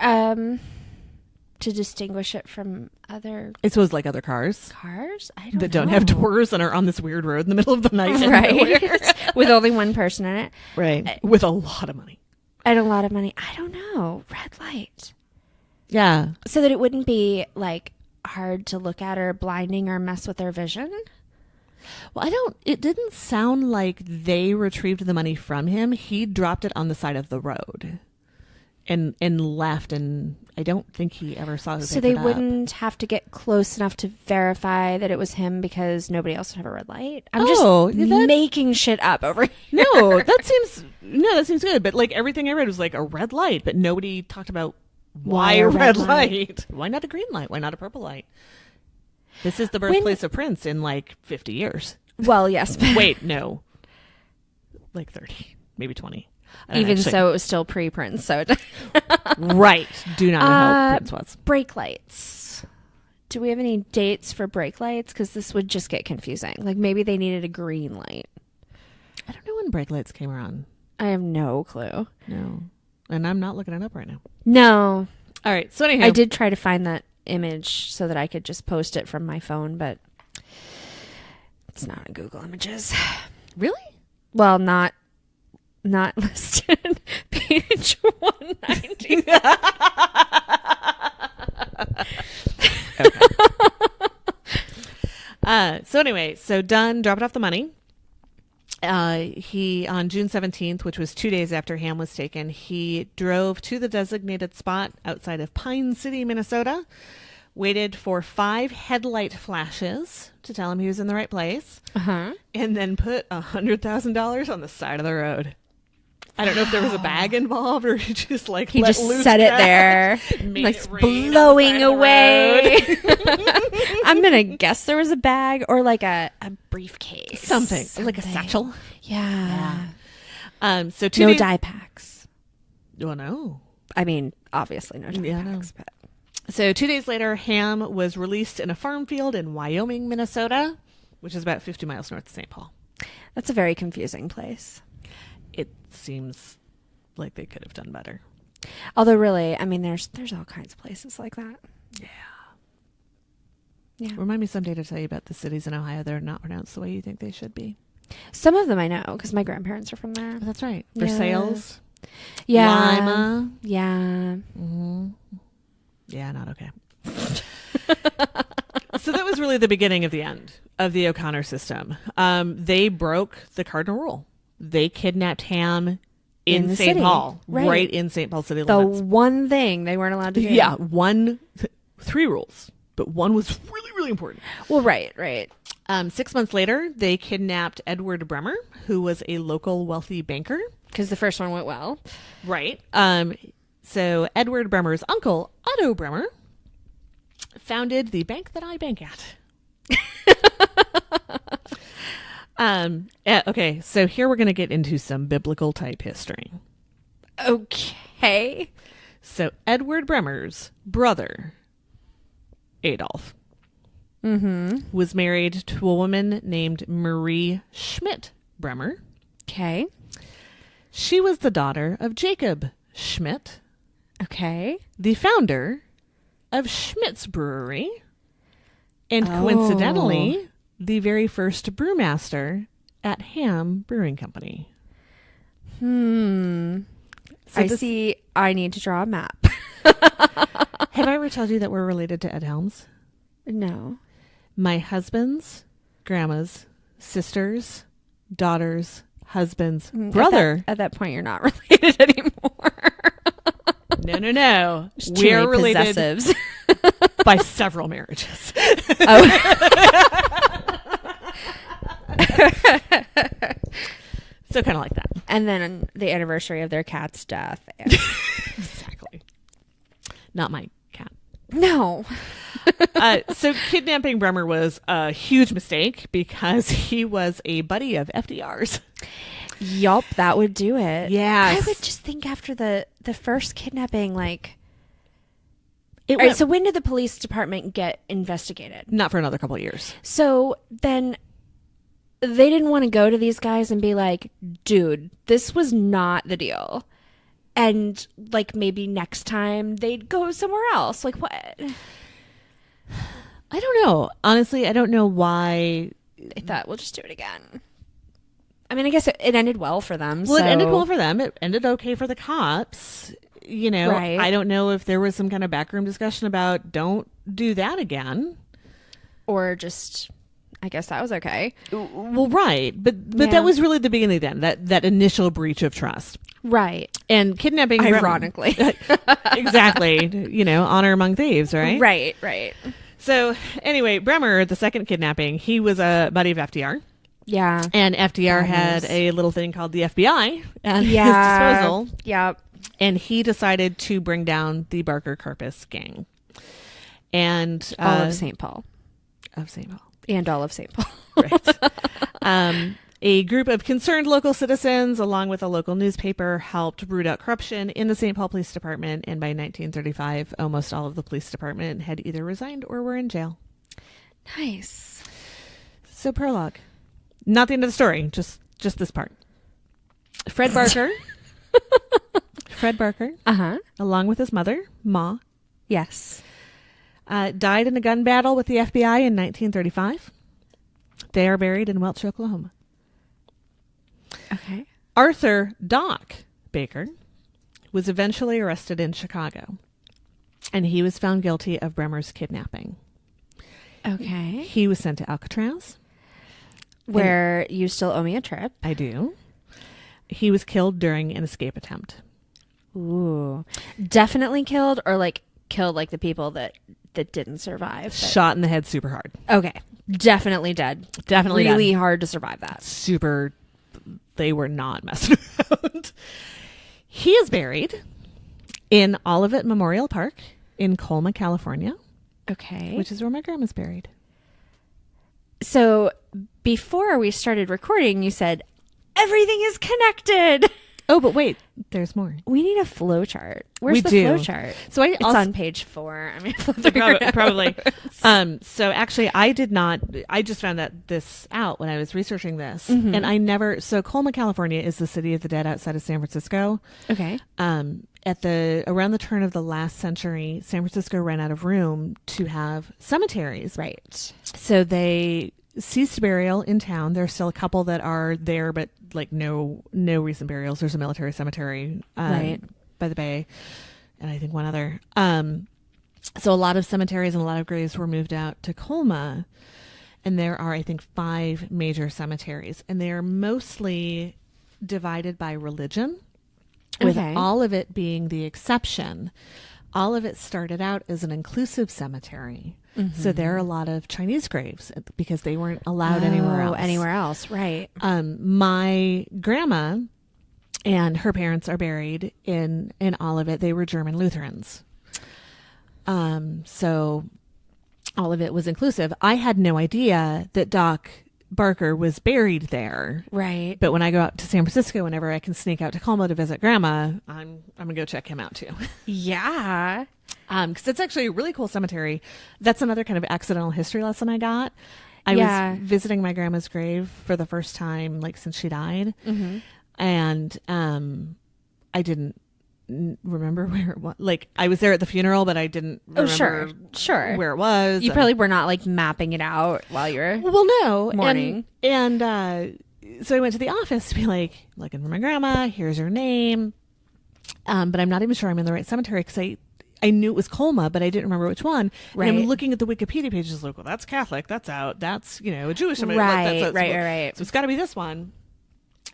To distinguish it from other I suppose like other cars cars? I don't that know. don't have doors and are on this weird road in the middle of the night. Right. With only one person in it. Right. With a lot of money. And a lot of money. I don't know. Red light. Yeah. So that it wouldn't be like hard to look at or blinding or mess with their vision? Well, it didn't sound like they retrieved the money from him. He dropped it on the side of the road and left, and I don't think he ever saw who So picked they it up. wouldn't have to get close enough to verify that it was him because nobody else would have a red light? I'm just making shit up over here. No, that seems good. But like everything I read was like a red light, but nobody talked about why a red light. Why not a green light? Why not a purple light? This is the birthplace of Prince in like 50 years. Well, yes. Wait, no. Like 30, maybe 20. Even so, it was still pre-Prince. So right. Do not know how Prince was. Brake lights. Do we have any dates for brake lights? Because this would just get confusing. Like maybe they needed a green light. I don't know when brake lights came around. I have no clue. No. And I'm not looking it up right now. No. All right. So anyhow. I did try to find that image so that I could just post it from my phone, but it's not in Google Images. Really? Well, not listed. Page 190. Okay. So anyway, so Dunn dropped off the money. He, on June 17th, which was 2 days after Ham was taken, he drove to the designated spot outside of Pine City, Minnesota, waited for 5 headlight flashes to tell him he was in the right place, and then put $100,000 on the side of the road. I don't know if there was a bag involved or he just like he let just loose set it cash, there, like it rain blowing on the away. I'm gonna guess there was a bag or like a briefcase, something like a satchel. Yeah. So 2 no days. dye packs. Well, no. I mean, obviously no dye no. packs, but So 2 days later, Ham was released in a farm field in Wyoming, Minnesota, which is about 50 miles north of St. Paul. that's a very confusing place. It seems like they could have done better. Although, really, I mean, there's all kinds of places like that. Yeah. Remind me someday to tell you about the cities in Ohio that are not pronounced the way you think they should be. Some of them I know because my grandparents are from there. That's right. Yeah. Versailles. Yeah. Lima. Yeah. Mm-hmm. Yeah, not okay. So that was really the beginning of the end of the O'Connor system. They broke the cardinal rule. They kidnapped Ham in the St. city. Paul, Right. right in St. Paul city The limits. one thing they weren't allowed to do. Yeah, 3 rules, but one was really, really important. Well, right. 6 months later, they kidnapped Edward Bremer, who was a local wealthy banker. Because the first one went well. Right. So Edward Bremer's uncle, Otto Bremer, founded the bank that I bank at. Okay, so here we're going to get into some biblical type history. Okay. So Edward Bremer's brother, Adolf, was married to a woman named Marie Schmidt Bremer. Okay. She was the daughter of Jacob Schmidt, Okay. the founder of Schmidt's Brewery, and coincidentally, the very first brewmaster at Ham Brewing Company. So I see. I need to draw a map. Have I ever told you that we're related to Ed Helms? No. My husband's, grandma's, sister's, daughter's, husband's brother. At that point, you're not related anymore. No. Too We're many related possessives. by several marriages. So kind of like that. And then the anniversary of their cat's death. Exactly. Not my cat. No. So kidnapping Bremer was a huge mistake because he was a buddy of FDR's. Yup, that would do it. Yes. I would just think after the first kidnapping, like... It All right, went so when did the police department get investigated? not for another couple of years. So then they didn't want to go to these guys and be like, dude, this was not the deal. And like maybe next time they'd go somewhere else. Like what? I don't know. Honestly, I don't know why. They thought, we'll just do it again. I mean, I guess it ended well for them. Well, so. it ended well for them. It ended okay for the cops. You know, Right. I don't know if there was some kind of backroom discussion about don't do that again. Or just, I guess that was okay. Well, right. But Yeah. that was really the beginning then, that initial breach of trust. Right. And kidnapping. Ironically. Exactly. You know, honor among thieves, right? Right. So anyway, Bremer, the second kidnapping, he was a buddy of FDR. Yeah. And FDR That had is- a little thing called the FBI at his Yeah. disposal. Yep. And he decided to bring down the Barker Karpus gang. And All of St. Paul. of St. Paul. And all of St. Paul. Right. A group of concerned local citizens, along with a local newspaper, helped root out corruption in the St. Paul Police Department. And by 1935, almost all of the police department had either resigned or were in jail. Nice. So prologue. Not the end of the story, just this part. Fred Barker. Fred Barker, along with his mother, Ma. Yes. Died in a gun battle with the FBI in 1935. They are buried in Welch, Oklahoma. Okay. Arthur Doc Baker was eventually arrested in Chicago, and he was found guilty of Bremer's kidnapping. Okay. He was sent to Alcatraz. Where you still owe me a trip. I do. He was killed during an escape attempt. Ooh. Definitely killed, or like killed like the people that didn't survive. Shot in the head super hard. Okay. Definitely dead. Definitely really dead. hard to survive that. Super. They were not messing around. He is buried in Olivet Memorial Park in Colma, California. Okay. Which is where my grandma's buried. So before we started recording, you said everything is connected. Oh, but wait, there's more. We need a flow chart. Where's the flow chart? So it's on page 4. I mean, probably. So actually, I just found this out when I was researching this, and so Colma, California is the city of the dead outside of San Francisco. Okay. Around the turn of the last century, San Francisco ran out of room to have cemeteries. Right. So they ceased burial in town. There's still a couple that are there, but like no recent burials. There's a military cemetery by the bay, and I think one other. So a lot of cemeteries and a lot of graves were moved out to Colma, and there are, I think, 5 major cemeteries, and they are mostly divided by religion, with all of it being the exception. All of it started out as an inclusive cemetery. Mm-hmm. So there are a lot of Chinese graves because they weren't allowed anywhere else. Right. My grandma and her parents are buried in all of it. They were German Lutherans. So all of it was inclusive. I had no idea that Doc Barker was buried there. Right. But when I go out to San Francisco, whenever I can sneak out to Colma to visit grandma, I'm going to go check him out too. Yeah. Because it's actually a really cool cemetery. That's another kind of accidental history lesson I got. I was visiting my grandma's grave for the first time, like since she died. Mm-hmm. And I didn't remember where it was. Like, I was there at the funeral, but I didn't remember where it was. You probably were not like mapping it out while you were mourning. And so I went to the office to be like, looking for my grandma. Here's her name. But I'm not even sure I'm in the right cemetery because I knew it was Colma, but I didn't remember which one. Right. And I'm looking at the Wikipedia pages like, well, that's Catholic. That's out. That's, a Jewish cemetery. Right. So it's got to be this one.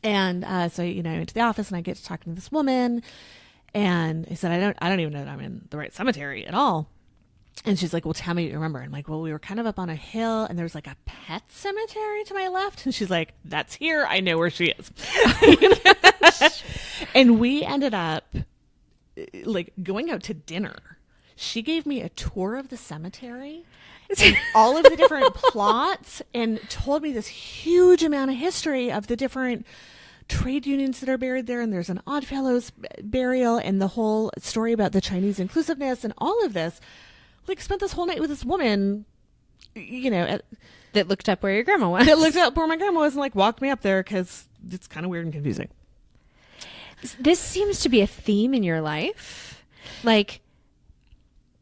And so, I went to the office and I get to talking to this woman. And I said, I don't even know that I'm in the right cemetery at all. And she's like, well, tell me what you remember. And I'm like, well, we were kind of up on a hill and there was like a pet cemetery to my left. And she's like, that's here. I know where she is. And we ended up like going out to dinner. She gave me a tour of the cemetery and all of the different plots and told me this huge amount of history of the different trade unions that are buried there. And there's an Oddfellows burial and the whole story about the Chinese inclusiveness and all of this. Like, spent this whole night with this woman, that looked up where your grandma was. That looked up where my grandma was and like walked me up there because it's kind of weird and confusing. This seems to be a theme in your life. Like,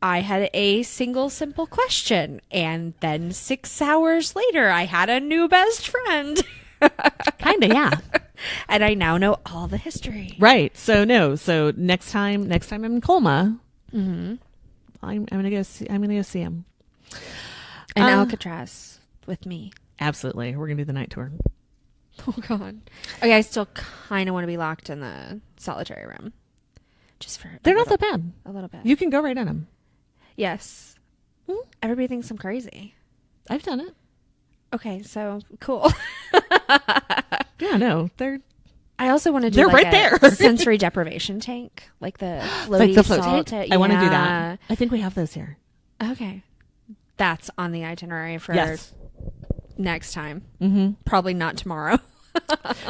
I had a single simple question, and then 6 hours later, I had a new best friend. Kind of, yeah. And I now know all the history. Right. So next time I'm in Colma, mm-hmm. I'm gonna go see him. And Alcatraz with me. Absolutely. We're gonna do the night tour. Oh God. Okay, I still kind of want to be locked in the solitary room. Just for they're not that bad. A little bit. You can go right in them. Yes. Everybody thinks I'm crazy. I've done it. Okay, so cool. Yeah, no, they're. I also want to do they're like right there. Sensory deprivation tank, like the floaty like the float salt tank. I want to do that. I think we have those here. Okay, that's on the itinerary for. Yes. next time. Mm-hmm. Probably not tomorrow.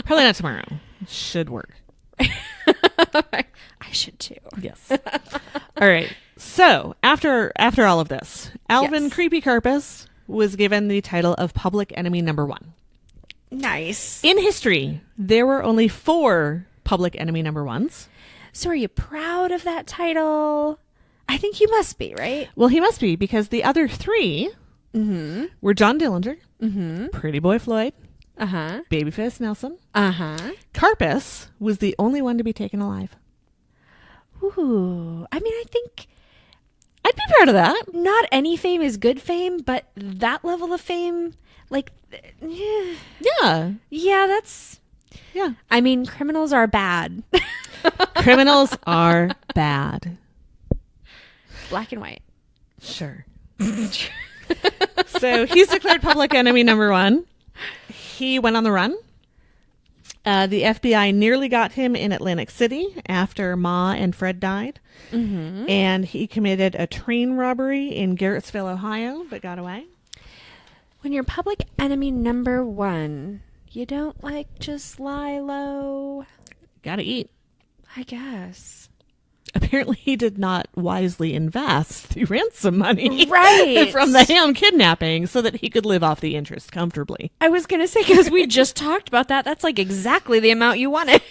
Probably not tomorrow. Should work. I should too. Yes. All right. So after all of this, Alvin Yes. Creepy Karpus was given the title of public enemy number 1. Nice. In history, there were only 4 public enemy number 1s. So are you proud of that title? I think you must be, right? Well, he must be, because the other 3 were John Dillinger, Pretty Boy Floyd, Babyface Nelson. Karpus was the only one to be taken alive. Ooh. I mean, I think I'd be proud of that. not any fame is good fame, but that level of fame, like, Yeah. yeah, that's... Yeah. I mean, criminals are bad. Criminals are bad. Black and white. Sure. So he's declared public enemy number 1. He went on the run. The FBI nearly got him in Atlantic City after Ma and Fred died. And he committed a train robbery in Garrettsville, Ohio, but got away. When you're public enemy number 1, you don't, like, just lie low. Gotta eat. I guess. Apparently he did not wisely invest the ransom money Right. from the Ham kidnapping so that he could live off the interest comfortably. I was going to say, because we just talked about that, that's like exactly the amount you wanted.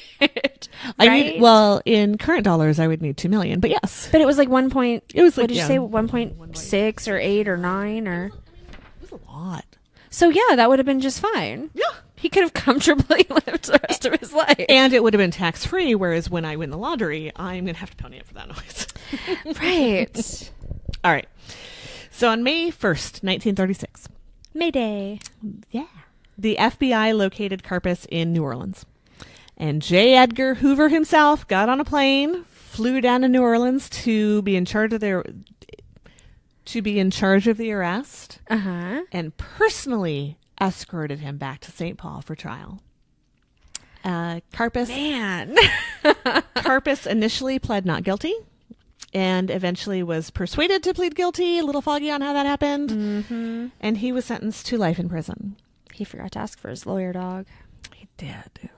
Right? Well, in current dollars, I would need $2 million, but yes. But it was like 1 point... It was like, what did you say? 1.6 or 8 or 9 or... It was a lot. So yeah, that would have been just fine. Yeah. He could have comfortably lived the rest of his life. And it would have been tax-free, whereas when I win the lottery, I'm going to have to pony up for that noise. Right. All right. So on May 1st, 1936. Mayday. Yeah. The FBI located Karpus in New Orleans. And J. Edgar Hoover himself got on a plane, flew down to New Orleans to be in charge of the arrest, and personally escorted him back to St. Paul for trial. Karpus initially pled not guilty and eventually was persuaded to plead guilty, a little foggy on how that happened, and he was sentenced to life in prison. He forgot to ask for his lawyer dog. He did.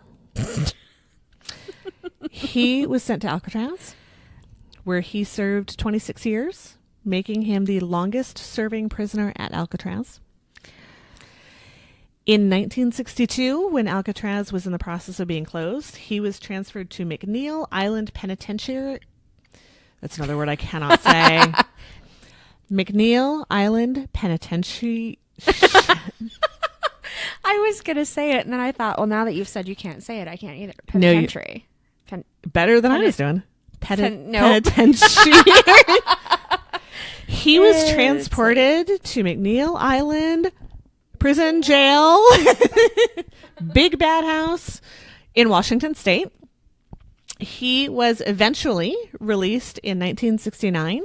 He was sent to Alcatraz, where he served 26 years, making him the longest serving prisoner at Alcatraz. In 1962, when Alcatraz was in the process of being closed, he was transferred to McNeil Island Penitentiary. That's another word I cannot say. McNeil Island Penitentiary. I was going to say it, and then I thought, well, now that you've said you can't say it, I can't either. No, Penitentiary. Better than I was doing. Nope. Penitentiary. He was transported to McNeil Island Prison Jail, Big Bad House in Washington State. He was eventually released in 1969.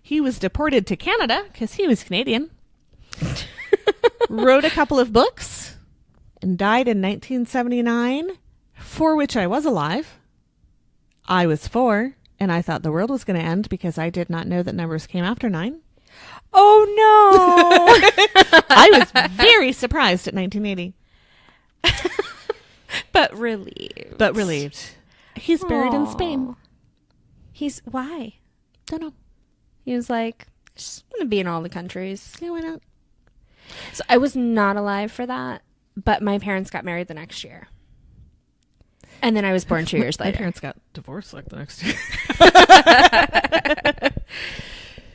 He was deported to Canada because he was Canadian. Wrote a couple of books and died in 1979, for which I was alive. I was 4, and I thought the world was going to end because I did not know that numbers came after 9. Oh, no. I was very surprised at 1980. But relieved. He's buried in Spain. Why? Don't know. He was like, just want to be in all the countries. Yeah, why not? So I was not alive for that, but my parents got married the next year. And then I was born 2 years later. My parents got divorced like the next year.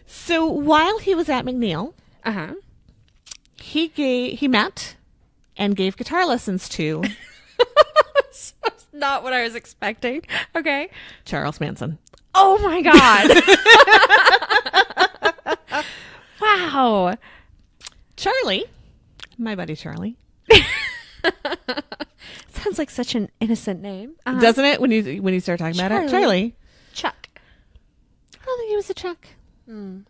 So while he was at McNeil, he met and gave guitar lessons to That's not what I was expecting. Okay. Charles Manson. Oh my God. Wow. Charlie, my buddy Charlie. Sounds like such an innocent name. Doesn't it? When you start talking about it, Charlie. Chuck. I don't think he was a Chuck. No.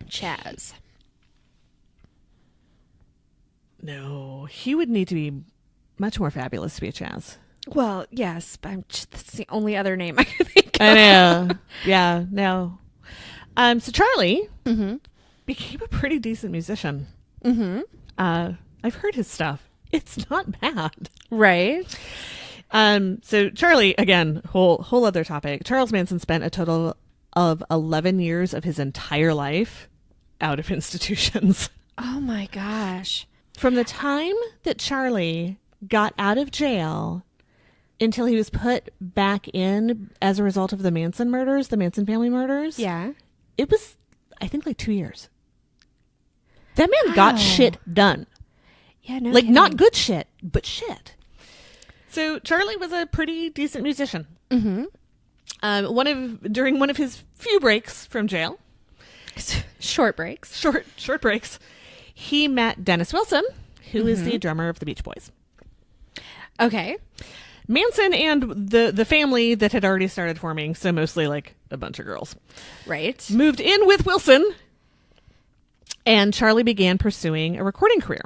Chaz. No, he would need to be much more fabulous to be a Chaz. Well, yes, but that's the only other name I can think of. I know. Yeah, no. So Charlie became a pretty decent musician. I've heard his stuff. It's not bad. Right. So Charlie, again, whole other topic. Charles Manson spent a total of 11 years of his entire life out of institutions. Oh my gosh. From the time that Charlie got out of jail until he was put back in as a result of the Manson murders, the Manson family murders. Yeah. It was, I think, like 2 years. That man got shit done. Yeah, no like kidding. not good shit, but shit. So Charlie was a pretty decent musician. Mm-hmm. During one of his few breaks from jail, short breaks, short breaks, he met Dennis Wilson, who is the drummer of the Beach Boys. Okay. Manson and the family that had already started forming, so mostly like a bunch of girls, right, moved in with Wilson, and Charlie began pursuing a recording career.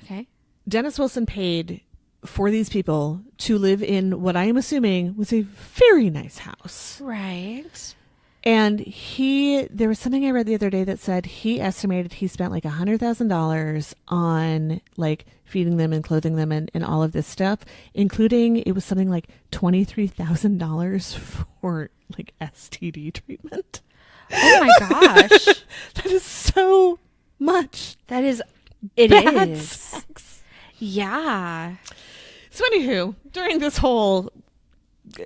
Okay. Dennis Wilson paid for these people to live in what I am assuming was a very nice house. Right. And there was something I read the other day that said he estimated he spent like $100,000 on like feeding them and clothing them and all of this stuff, including it was something like $23,000 for like STD treatment. Oh my gosh. That is so much. That is, it bad is. Sex. Yeah. So anywho, during this whole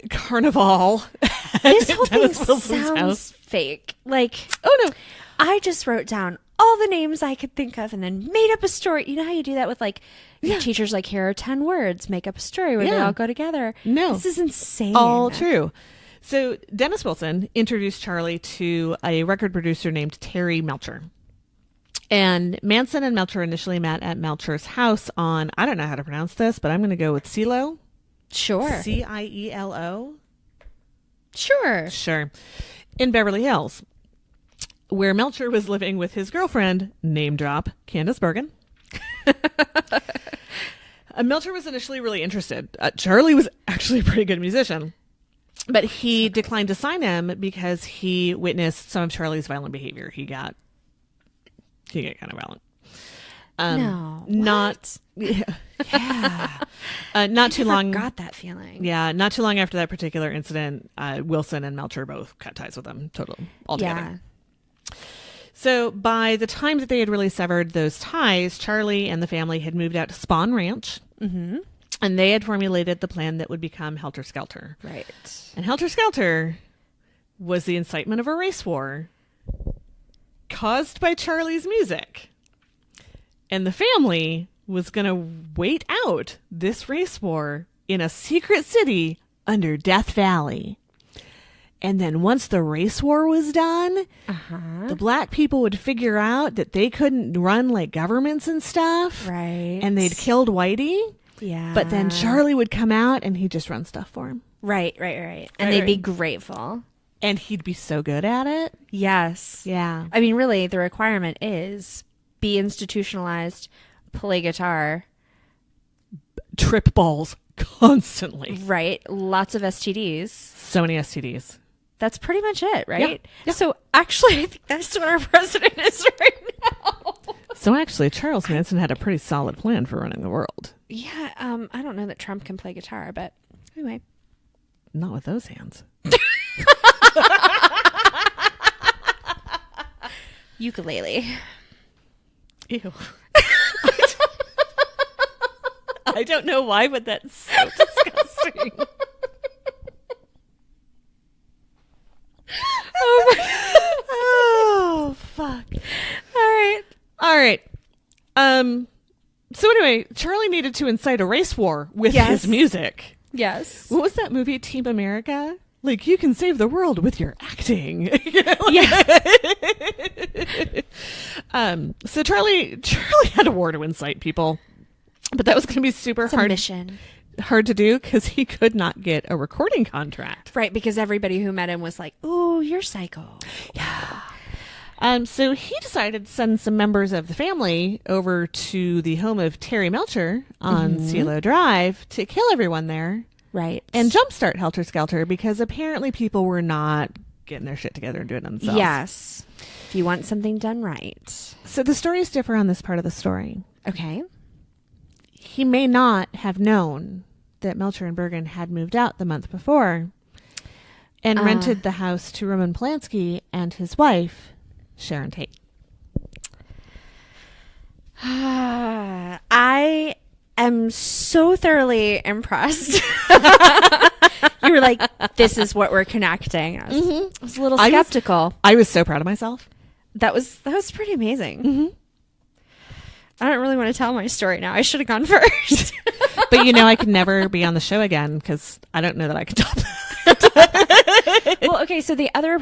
carnival, this whole thing Dennis Wilson's sounds house. fake. Like, Oh no. I just wrote down all the names I could think of and then made up a story. You know how you do that with like your teachers, like, here are 10 words, make up a story where they all go together. No. This is insane. All true. So Dennis Wilson introduced Charlie to a record producer named Terry Melcher. And Manson and Melcher initially met at Melcher's house on, I don't know how to pronounce this, but I'm going to go with Cielo. Sure. Cielo. Sure. In Beverly Hills, where Melcher was living with his girlfriend, name drop, Candace Bergen. Melcher was initially really interested. Charlie was actually a pretty good musician, but he declined to sign him because he witnessed some of Charlie's violent behavior. He got kind of violent. No. Not. Yeah. Not too long. I got that feeling. Yeah. Not too long after that particular incident, Wilson and Melcher both cut ties with them altogether. Yeah. So by the time that they had really severed those ties, Charlie and the family had moved out to Spawn Ranch. Mm-hmm. And they had formulated the plan that would become Helter Skelter. Right. And Helter Skelter was the incitement of a race war caused by Charlie's music. And the family was going to wait out this race war in a secret city under Death Valley. And then once the race war was done, the black people would figure out that they couldn't run like governments and stuff. Right. And they'd killed Whitey. Yeah. But then Charlie would come out and he'd just run stuff for him. Right. And they'd be grateful. And he'd be so good at it. Yes. Yeah. I mean, really, the requirement is be institutionalized, play guitar. Trip balls constantly. Right. Lots of STDs. So many STDs. That's pretty much it, right? Yeah. So actually, I think that's what our president is right now. So actually, Charles Manson had a pretty solid plan for running the world. Yeah. I don't know that Trump can play guitar, but anyway. Not with those hands. Ukulele. Ew. I don't know why, but that's so disgusting. Oh my God. Oh, fuck. All right. So anyway, Charlie needed to incite a race war with his music. Yes. What was that movie, Team America? Like, you can save the world with your acting. Yeah. So Charlie had a war to incite people, but that was going to be super hard to do because he could not get a recording contract. Right, because everybody who met him was like, "Ooh, you're psycho." Yeah. So he decided to send some members of the family over to the home of Terry Melcher on Cielo Drive to kill everyone there. Right. And jumpstart Helter Skelter because apparently people were not getting their shit together and doing it themselves. Yes. If you want something done right. So the stories differ on this part of the story. Okay. He may not have known that Melcher and Bergen had moved out the month before and rented the house to Roman Polanski and his wife, Sharon Tate. I am so thoroughly impressed. You were like, this is what we're connecting. I was a little skeptical. I was so proud of myself. That was pretty amazing. Mm-hmm. I don't really want to tell my story now. I should have gone first. But I could never be on the show again because I don't know that I could top that. Well, okay, so the other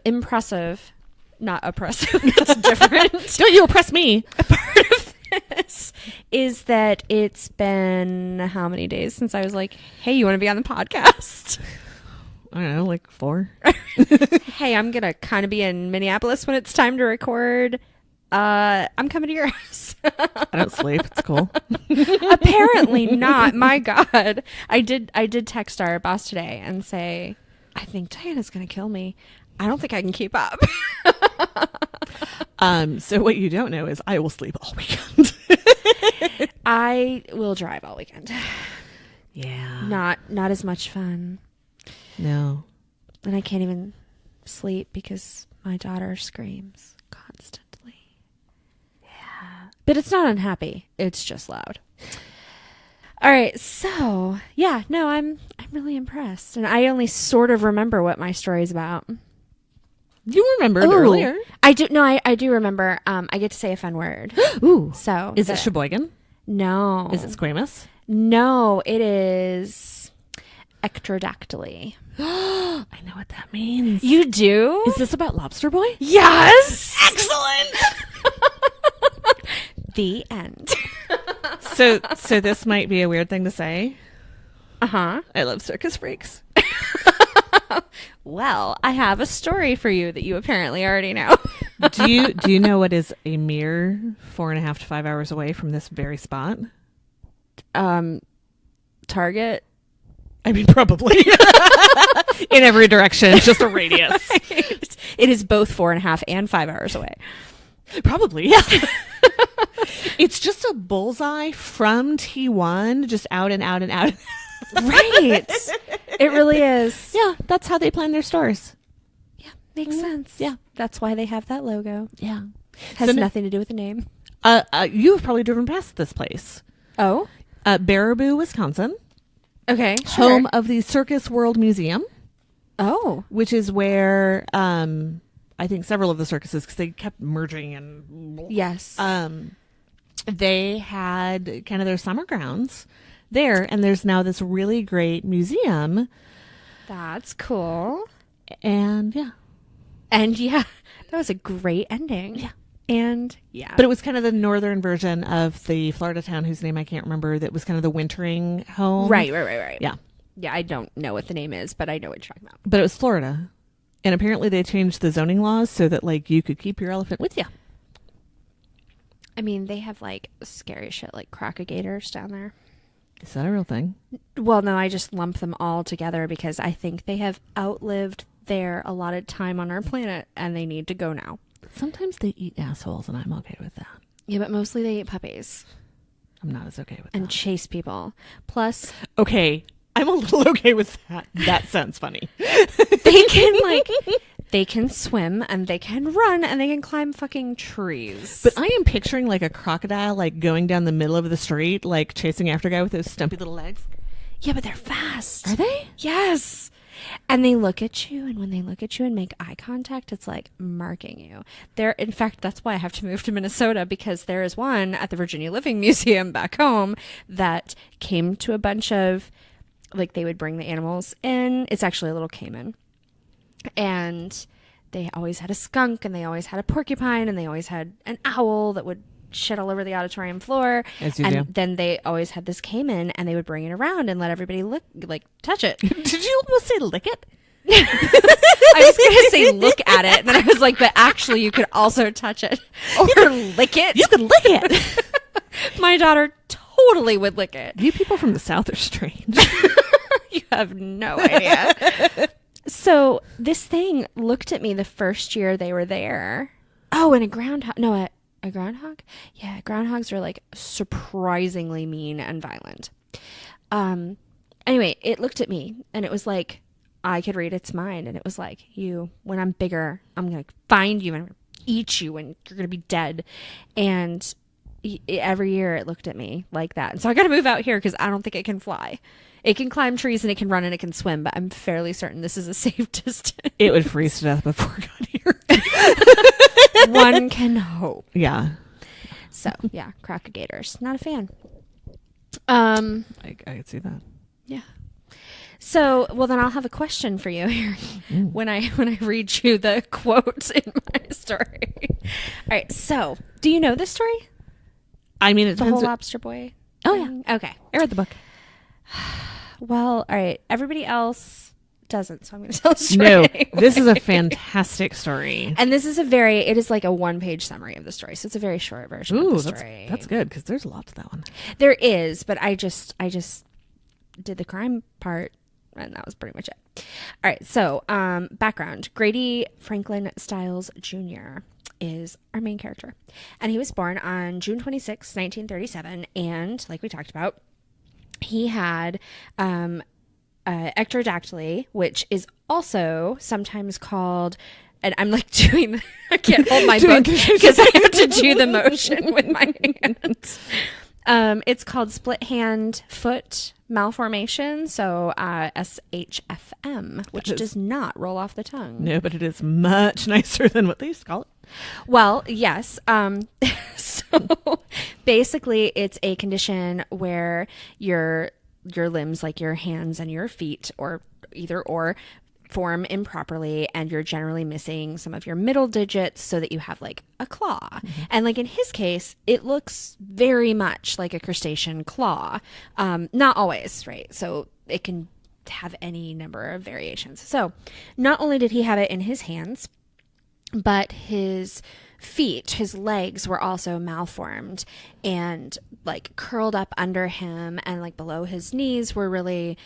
impressive, not oppressive, that's different. Don't you oppress me. Part of this is that it's been how many days since I was like, hey, you want to be on the podcast? I don't know, like 4. Hey, I'm going to kind of be in Minneapolis when it's time to record. I'm coming to your house. I don't sleep. It's cool. Apparently not. My God. I did text our boss today and say, I think Diana's going to kill me. I don't think I can keep up. So what you don't know is I will sleep all weekend. I will drive all weekend. Yeah. Not as much fun. No. And I can't even sleep because my daughter screams constantly. But it's not unhappy. It's just loud. All right. So, yeah, no, I'm really impressed. And I only sort of remember what my story is about. You remembered earlier. I do. No, I do remember. I get to say a fun word. Ooh. So is it Sheboygan? No. Is it squamous? No, it is ectrodactyly. I know what that means. You do? Is this about Lobster Boy? Yes. Excellent. The end. So this might be a weird thing to say. Uh-huh. I love circus freaks. Well, I have a story for you that you apparently already know. Do you know what is a mere 4.5 to 5 hours away from this very spot? Target. I mean, probably. In every direction, it's just a radius. Right. It is both 4.5 and 5 hours away. Probably, yeah. It's just a bullseye from T1, just out and out and out. Right. It really is. Yeah, that's how they plan their stores. Yeah, makes sense. Yeah. That's why they have that logo. Yeah. Has nothing to do with the name. You've probably driven past this place. Oh? Baraboo, Wisconsin. Okay. Home of the Circus World Museum. Oh. Which is where I think several of the circuses, because they kept merging and yes, they had kind of their summer grounds there, and there's now this really great museum. That's cool. And yeah, that was a great ending. Yeah. And yeah, but it was kind of the northern version of the Florida town whose name I can't remember. That was kind of the wintering home. Right. Yeah. Yeah, I don't know what the name is, but I know what you're talking about. But it was Florida. And apparently they changed the zoning laws so that, like, you could keep your elephant with you. I mean, they have, like, scary shit like crocodilators down there. Is that a real thing? Well, no, I just lump them all together because I think they have outlived their allotted time on our planet and they need to go now. Sometimes they eat assholes, and I'm okay with that. Yeah, but mostly they eat puppies. I'm not as okay with and that. Chase people. Plus... Okay, I'm a little okay with that. That sounds funny. They can swim and they can run and they can climb fucking trees. But I am picturing like a crocodile like going down the middle of the street, like chasing after a guy with those stumpy little legs. Yeah, but they're fast. Are they? Yes. And they look at you, and when they look at you and make eye contact, it's like marking you. In fact, that's why I have to move to Minnesota, because there is one at the Virginia Living Museum back home that came to a bunch of, like, they would bring the animals in. It's actually a little caiman. And they always had a skunk, and they always had a porcupine, and they always had an owl that would shit all over the auditorium floor. As you and do. Then they always had this caiman, and they would bring it around and let everybody touch it. Did you almost say lick it? I was going to say look at it, and then I was like, but actually you could also touch it or lick it. You could lick it. My daughter totally would lick it. You people from the South are strange. You have no idea. So So this thing looked at me the first year they were there. Oh, and a groundhog. No, a groundhog? Yeah, groundhogs are like surprisingly mean and violent. Anyway, it looked at me and it was like, I could read its mind. And it was like, when I'm bigger, I'm going to find you and I'm going to eat you and you're going to be dead. And every year it looked at me like that. And so I got to move out here because I don't think it can fly. It can climb trees and it can run and it can swim, but I'm fairly certain this is a safe distance. It would freeze to death before it got here. One can hope. Yeah. So, yeah, crocodilators. Not a fan. I could see that. Yeah. So, well, then I'll have a question for you here when I read you the quote in my story. All right. So, do you know this story? I mean, it's the whole lobster boy. Oh yeah. Okay. I read the book. Well, all right. Everybody else doesn't, so I'm going to tell the story. No, anyway. this is a fantastic story. And this is it is like a 1-page summary of the story. So it's a very short version of the story. That's good because there's a lot to that one. There is, but I just did the crime part and that was pretty much it. All right. So, background. Grady Franklin Stiles Jr. is our main character. And he was born on June 26, 1937. And like we talked about, he had ectrodactyly, which is also sometimes called, and I'm like doing, I can't hold my book because I have to do the motion with my hands. It's called split hand foot malformation, so SHFM, which does not roll off the tongue. No, but it is much nicer than what they used to call it. Well, yes. So basically, it's a condition where your limbs, like your hands and your feet, or either or, form improperly, and you're generally missing some of your middle digits so that you have like a claw. Mm-hmm. And like in his case, it looks very much like a crustacean claw. Not always, right? So it can have any number of variations. So not only did he have it in his hands, but his feet, his legs were also malformed and like curled up under him, and like below his knees were really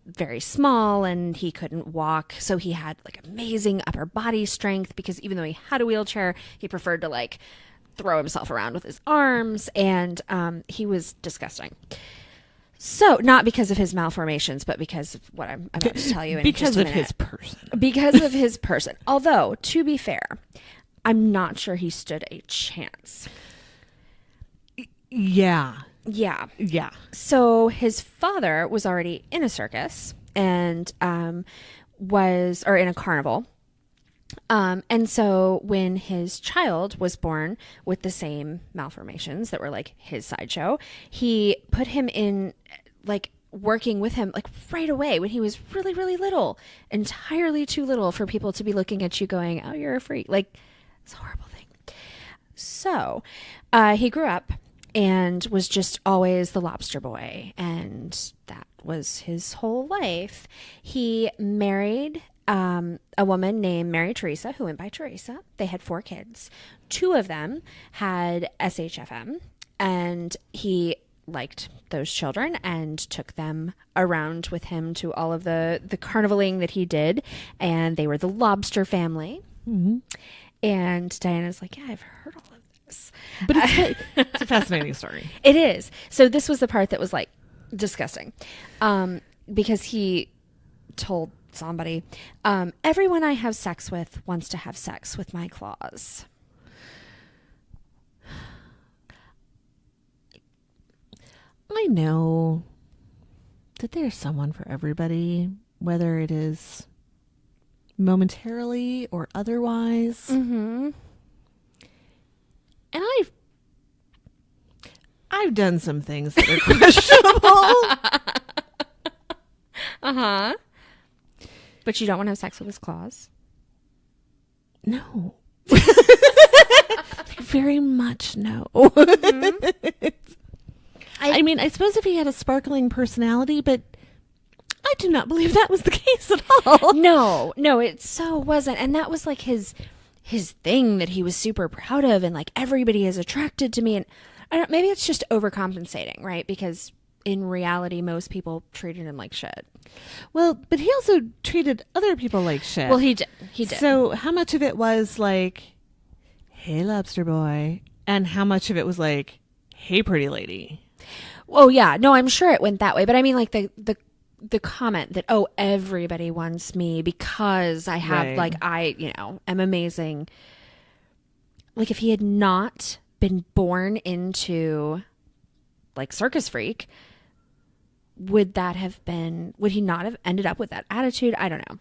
very small, and he couldn't walk. So he had like amazing upper body strength because even though he had a wheelchair, he preferred to like throw himself around with his arms, and he was disgusting. So not because of his malformations, but because of what I'm about to tell you in just a minute. His person. Because of his person. Although, to be fair, I'm not sure he stood a chance. Yeah. Yeah. Yeah. So his father was already in a circus and in a carnival. And so when his child was born with the same malformations that were like his sideshow, he put him in like working with him like right away when he was really, really little, entirely too little for people to be looking at you going, oh, you're a freak. Like, it's a horrible thing. So he grew up and was just always the lobster boy. And that was his whole life. He married a woman named Mary Teresa, who went by Teresa. They had 4 kids. 2 of them had SHFM, and he liked those children and took them around with him to all of the carnivaling that he did. And they were the lobster family. Mm-hmm. And Diana's like, yeah, I've heard all of this. But it's a fascinating story. It is. So this was the part that was like disgusting. Because he told somebody, everyone I have sex with wants to have sex with my claws. I know that there's someone for everybody, whether it is momentarily or otherwise. Mm-hmm. And I've done some things that are questionable. Uh-huh. But you don't want to have sex with his claws? No. Very much no. Mm-hmm. I mean, I suppose if he had a sparkling personality, but I do not believe that was the case at all. No, it so wasn't. And that was like his thing that he was super proud of, and like everybody is attracted to me. And I don't, maybe it's just overcompensating, right? Because in reality, most people treated him like shit. Well, but he also treated other people like shit. Well, he did. He did. So how much of it was like, hey, lobster boy, and how much of it was like, hey, pretty lady? Oh, yeah. No, I'm sure it went that way. But I mean, like the comment that, oh, everybody wants me because I have Right. like, I, am amazing. Like if he had not been born into like circus freak, would he not have ended up with that attitude? I don't know.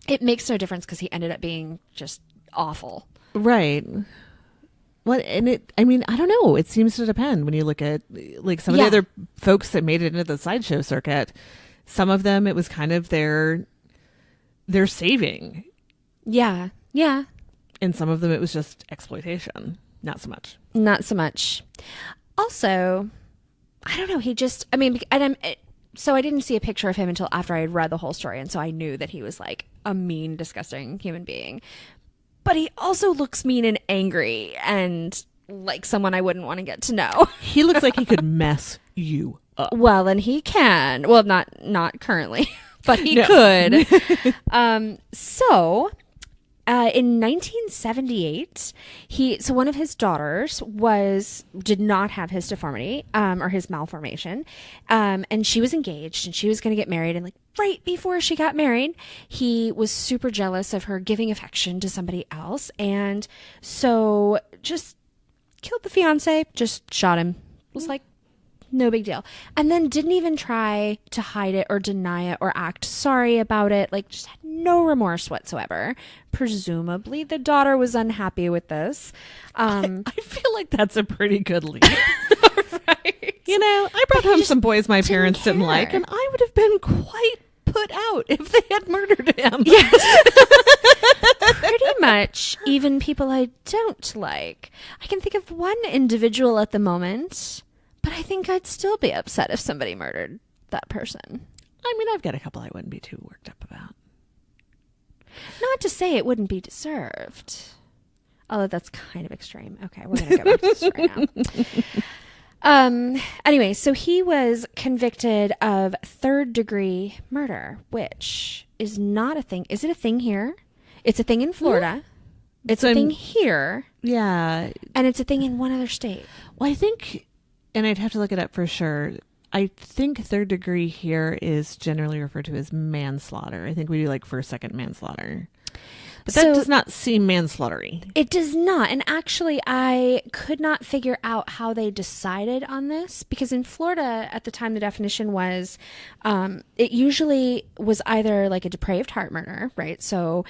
It makes no difference because he ended up being just awful. Right. What I don't know. It seems to depend when you look at like some of the other folks that made it into the sideshow circuit. Some of them, it was kind of their saving. Yeah. Yeah. And some of them, it was just exploitation. Not so much. Not so much. Also, I don't know. So I didn't see a picture of him until after I had read the whole story. And so I knew that he was like a mean, disgusting human being. But he also looks mean and angry and like someone I wouldn't want to get to know. He looks like he could mess you up. Well, and he can. Well, not currently, but he could. In 1978, one of his daughters did not have his deformity or his malformation, and she was engaged and she was going to get married. And like right before she got married, he was super jealous of her giving affection to somebody else, and so just killed the fiance, just shot him. Was like, no big deal. And then didn't even try to hide it or deny it or act sorry about it. Like just had no remorse whatsoever. Presumably the daughter was unhappy with this. I feel like that's a pretty good lead. Right. I brought home some boys my parents didn't care. like, and I would have been quite put out if they had murdered him. Yes. Pretty much even people I don't like. I can think of one individual at the moment, but I think I'd still be upset if somebody murdered that person. I mean, I've got a couple I wouldn't be too worked up about. Not to say it wouldn't be deserved. Although that's kind of extreme. Okay, we're going to go back to the story now. Anyway, so he was convicted of third-degree murder, which is not a thing. Is it a thing here? It's a thing in Florida. It's a thing here. Yeah. And it's a thing in one other state. Well, I think, and I'd have to look it up for sure, I think third degree here is generally referred to as manslaughter. I think we do like first-second manslaughter. But that does not seem manslaughtery. It does not. And actually, I could not figure out how they decided on this, because in Florida at the time the definition was, it usually was either like a depraved heart murder, right? So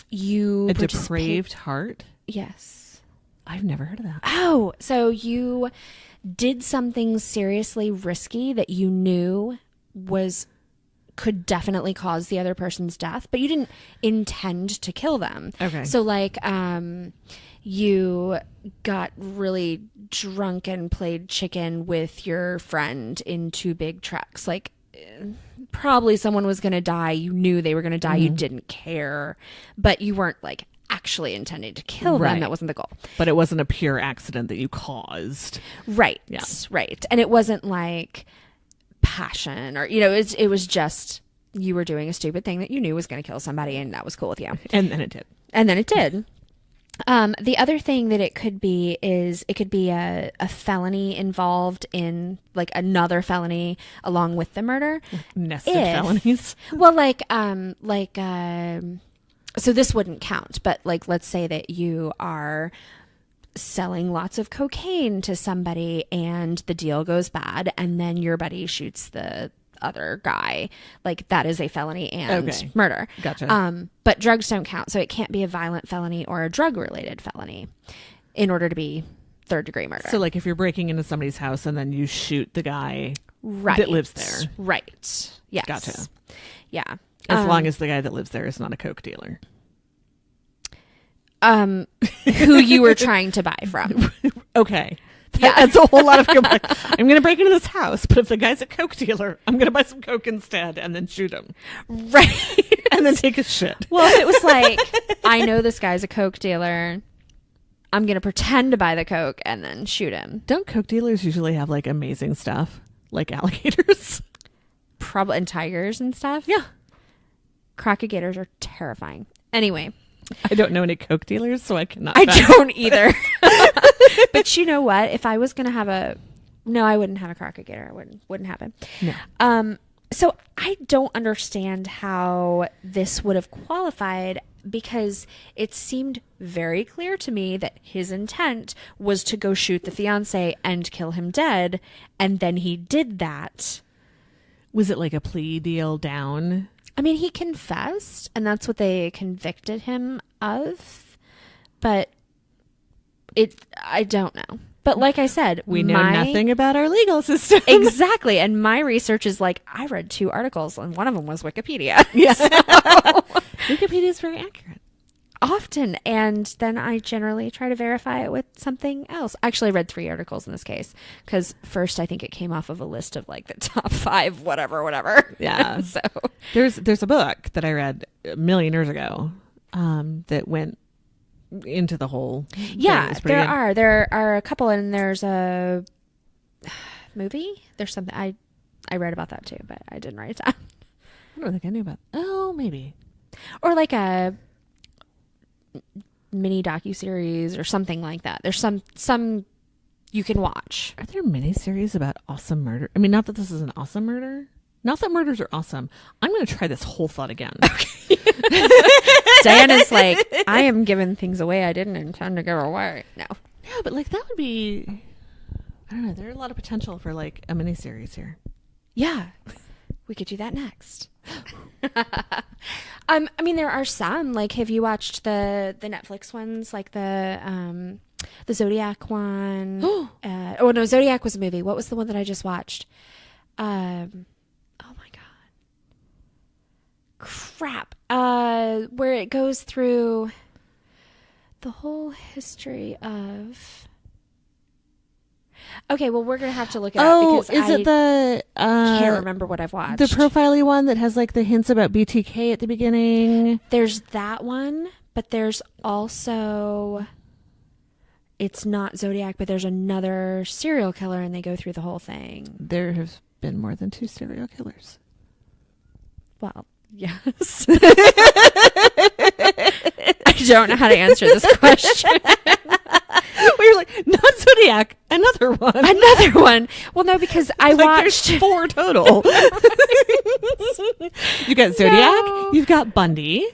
you... A depraved heart? Yes. I've never heard of that. Oh, so you did something seriously risky that you knew could definitely cause the other person's death, but you didn't intend to kill them. Okay. So like, you got really drunk and played chicken with your friend in two big trucks. Like, probably someone was going to die. You knew they were going to die. You didn't care, but you weren't like actually intending to kill them. That wasn't the goal. But it wasn't a pure accident that you caused. Right. Yeah. Right. And it wasn't like passion or, it was just you were doing a stupid thing that you knew was going to kill somebody, and that was cool with you. And then it did. The other thing that it could be is it could be a felony involved in like another felony along with the murder. Nested felonies. Well, so this wouldn't count, but like, let's say that you are selling lots of cocaine to somebody and the deal goes bad, and then your buddy shoots the other guy. Like, that is a felony and murder. Gotcha. But drugs don't count, so it can't be a violent felony or a drug related felony in order to be third degree murder. So like if you're breaking into somebody's house and then you shoot the guy that lives there. Right. Yes. Gotcha. Yeah. As long as the guy that lives there is not a coke dealer. Who you were trying to buy from. Okay. That's a whole lot of I'm going to break into this house, but if the guy's a coke dealer, I'm going to buy some coke instead and then shoot him. Right. And then take his shit. Well, if it was like, I know this guy's a coke dealer, I'm going to pretend to buy the coke and then shoot him. Don't coke dealers usually have like amazing stuff? like alligators. Probably, and tigers and stuff. Yeah. Crocodilators are terrifying. Anyway. I don't know any Coke dealers, so I cannot. I don't either. But you know what? If I was going to have no, I wouldn't have a crocodile. It wouldn't happen. No. So I don't understand how this would have qualified, because it seemed very clear to me that his intent was to go shoot the fiance and kill him dead. And then he did that. Was it like a plea deal down? I mean, he confessed, and that's what they convicted him of. But I don't know. But like I said, we know nothing about our legal system. Exactly. And my research is like, I read 2 articles, and one of them was Wikipedia. Yeah. So. Wikipedia is very accurate. Often. And then I generally try to verify it with something else. Actually, I read 3 articles in this case, because first I think it came off of a list of like the top 5, whatever. Yeah. So there's a book that I read a million years ago that went into the whole thing. Yeah, there are a couple, and there's a movie. There's something I read about that too, but I didn't write it down. I don't think I knew about. Oh, maybe. Or like a mini docuseries or something like that. There's some you can watch. Are there miniseries about awesome murder? I mean, not that this is an awesome murder. Not that murders are awesome. I'm going to try this whole thought again. Okay. Diana's like, I am giving things away I didn't intend to give away. No, but like that would be, I don't know. There's a lot of potential for like a miniseries here. Yeah, we could do that next. I mean, there are some. Like, have you watched the Netflix ones, like the Zodiac one? Oh no, Zodiac was a movie. What was the one that I just watched? Oh my god, crap! Where it goes through the whole history of. Okay, well, we're gonna have to look it up because it the can't remember what I've watched. The profile-y one that has like the hints about BTK at the beginning. There's that one, but there's also, it's not Zodiac, but there's another serial killer, and they go through the whole thing. There have been more than 2 serial killers. Well, yes. I don't know how to answer this question. We were like, not Zodiac, another one. Another one. Well, no, because I watched. There's 4 total. You got Zodiac, you've got Bundy.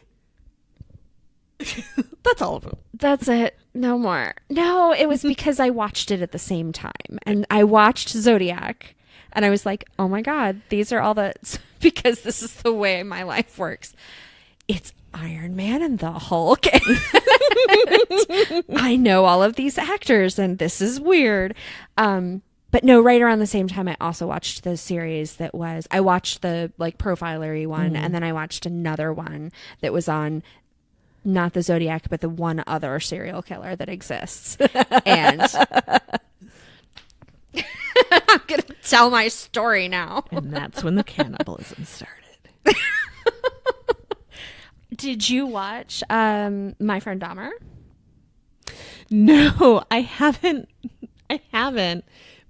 That's all of them. That's it. No more. No, it was because I watched it at the same time. And I watched Zodiac. And I was like, oh my God, these are all the... Because this is the way my life works. It's Iron Man and the Hulk. I know all of these actors, and this is weird. But no, right around the same time, I also watched the series that was... I watched the like profilery one, and then I watched another one that was on... Not the Zodiac, but the one other serial killer that exists. And I'm going to tell my story now. And that's when the cannibalism started. Did you watch My Friend Dahmer? No, I haven't.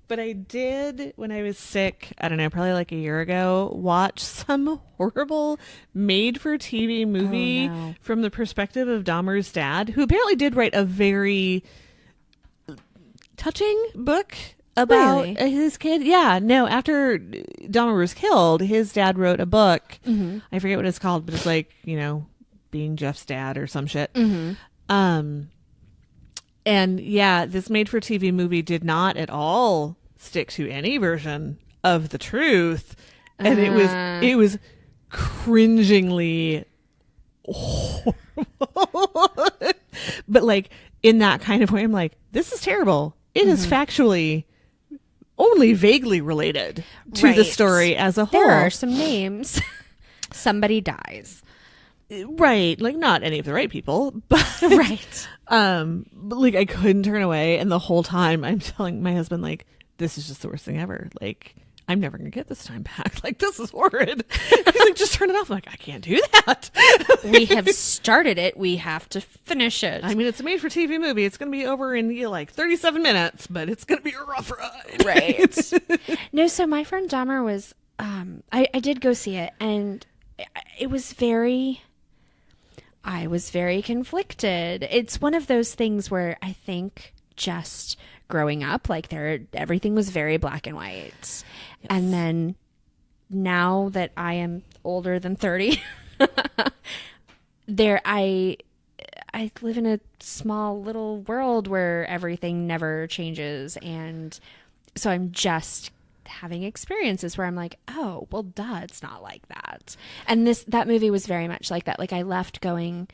But I did, when I was sick, I don't know, probably like a year ago, watch some horrible made-for-TV movie from the perspective of Dahmer's dad, who apparently did write a very touching book about his kid. Yeah, no, after Dahmer was killed, his dad wrote a book. Mm-hmm. I forget what it's called, but it's like, you know, being Jeff's dad or some shit. Mm-hmm. And yeah, this made-for-TV movie did not at all stick to any version of the truth, and it was cringingly horrible. But like in that kind of way, I'm like, this is terrible. It is factually only vaguely related to the story as a whole. There are some names. Somebody dies. Right, like not any of the right people, but right. But like I couldn't turn away, and the whole time I'm telling my husband like, this is just the worst thing ever. Like I'm never going to get this time back. Like, this is horrid. He's like, just turn it off. I'm like, I can't do that. We have started it. We have to finish it. I mean, it's a made-for-TV movie. It's going to be over in 37 minutes, but it's going to be a rough ride. Right. No, so my friend Dahmer was, I did go see it, and it was I was very conflicted. It's one of those things where I think just growing up, like everything was very black and white. Yes. And then now that I am older than 30, I live in a small little world where everything never changes. And so I'm just having experiences where I'm like, oh, well, duh, it's not like that. And that movie was very much like that. Like, I left going,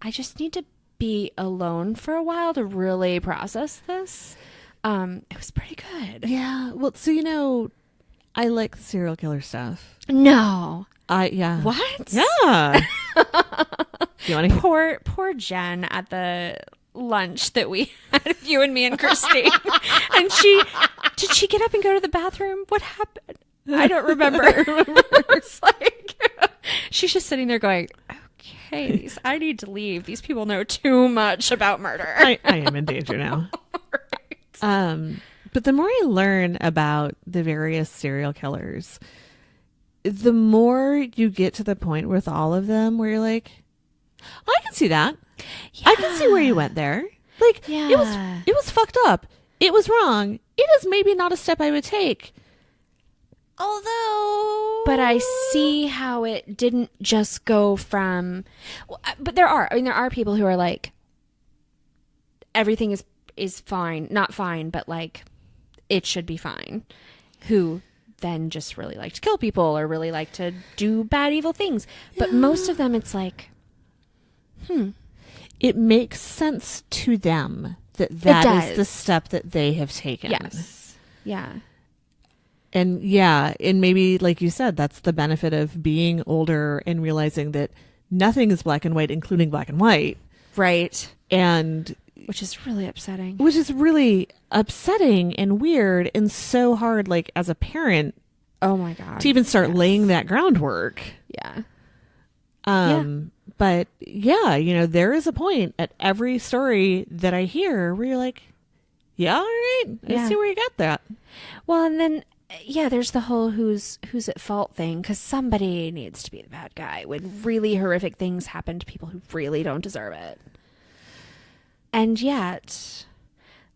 I just need to be alone for a while to really process this. It was pretty good. Yeah. Well, so, I like the serial killer stuff. No. Yeah. What? Yeah. You want to poor Jen at the lunch that we had, you and me and Christine. And did she get up and go to the bathroom? What happened? I don't remember. It's like, she's just sitting there going, okay, I need to leave. These people know too much about murder. I am in danger now. Right. But the more I learn about the various serial killers, the more you get to the point with all of them where you're like, I can see that. Yeah. I can see where you went there. Like, yeah. It was fucked up. It was wrong. It is maybe not a step I would take. Although, but I see how it didn't just go from. But there are people who are like, everything is fine, not fine, but like, it should be fine. Who then just really like to kill people or really like to do bad, evil things. But most of them, it's like, it makes sense to them that is the step that they have taken. Yes. Yeah. And and maybe, like you said, that's the benefit of being older and realizing that nothing is black and white, including black and white. Right. And which is really upsetting. Which is really upsetting and weird and so hard, like, as a parent. Oh my God. To even start laying that groundwork. Yeah. But there is a point at every story that I hear where you're like, yeah, all right. I see where you got that. Well, and then, there's the whole who's at fault thing, because somebody needs to be the bad guy when really horrific things happen to people who really don't deserve it. And yet,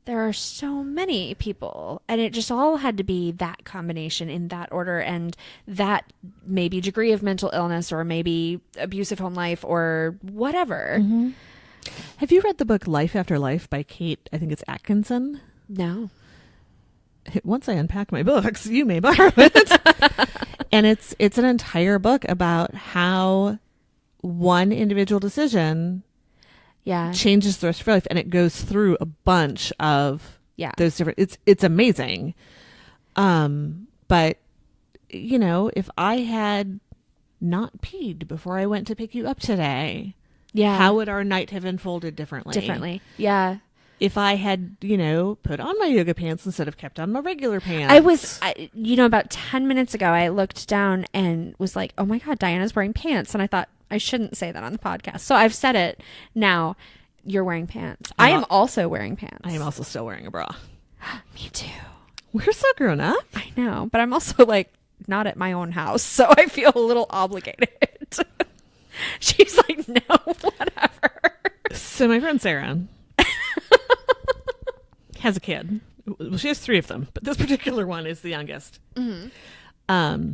there are so many people, and it just all had to be that combination in that order, and that maybe degree of mental illness or maybe abusive home life or whatever. Mm-hmm. Have you read the book Life After Life by Kate, I think it's Atkinson? No. Once I unpack my books, you may borrow it. And it's an entire book about how one individual decision changes the rest of your life, and it goes through a bunch of those different. It's amazing. But if I had not peed before I went to pick you up today, how would our night have unfolded differently? Yeah. If I had, put on my yoga pants instead of kept on my regular pants. I was, about 10 minutes ago, I looked down and was like, oh my God, Diana's wearing pants. And I thought, I shouldn't say that on the podcast. So I've said it now. You're wearing pants. I am also wearing pants. I am also still wearing a bra. Me too. We're so grown up. I know. But I'm also like not at my own house. So I feel a little obligated. She's like, no, whatever. So my friend Sarah has a kid. Well, she has 3 of them, but this particular one is the youngest. Mm-hmm.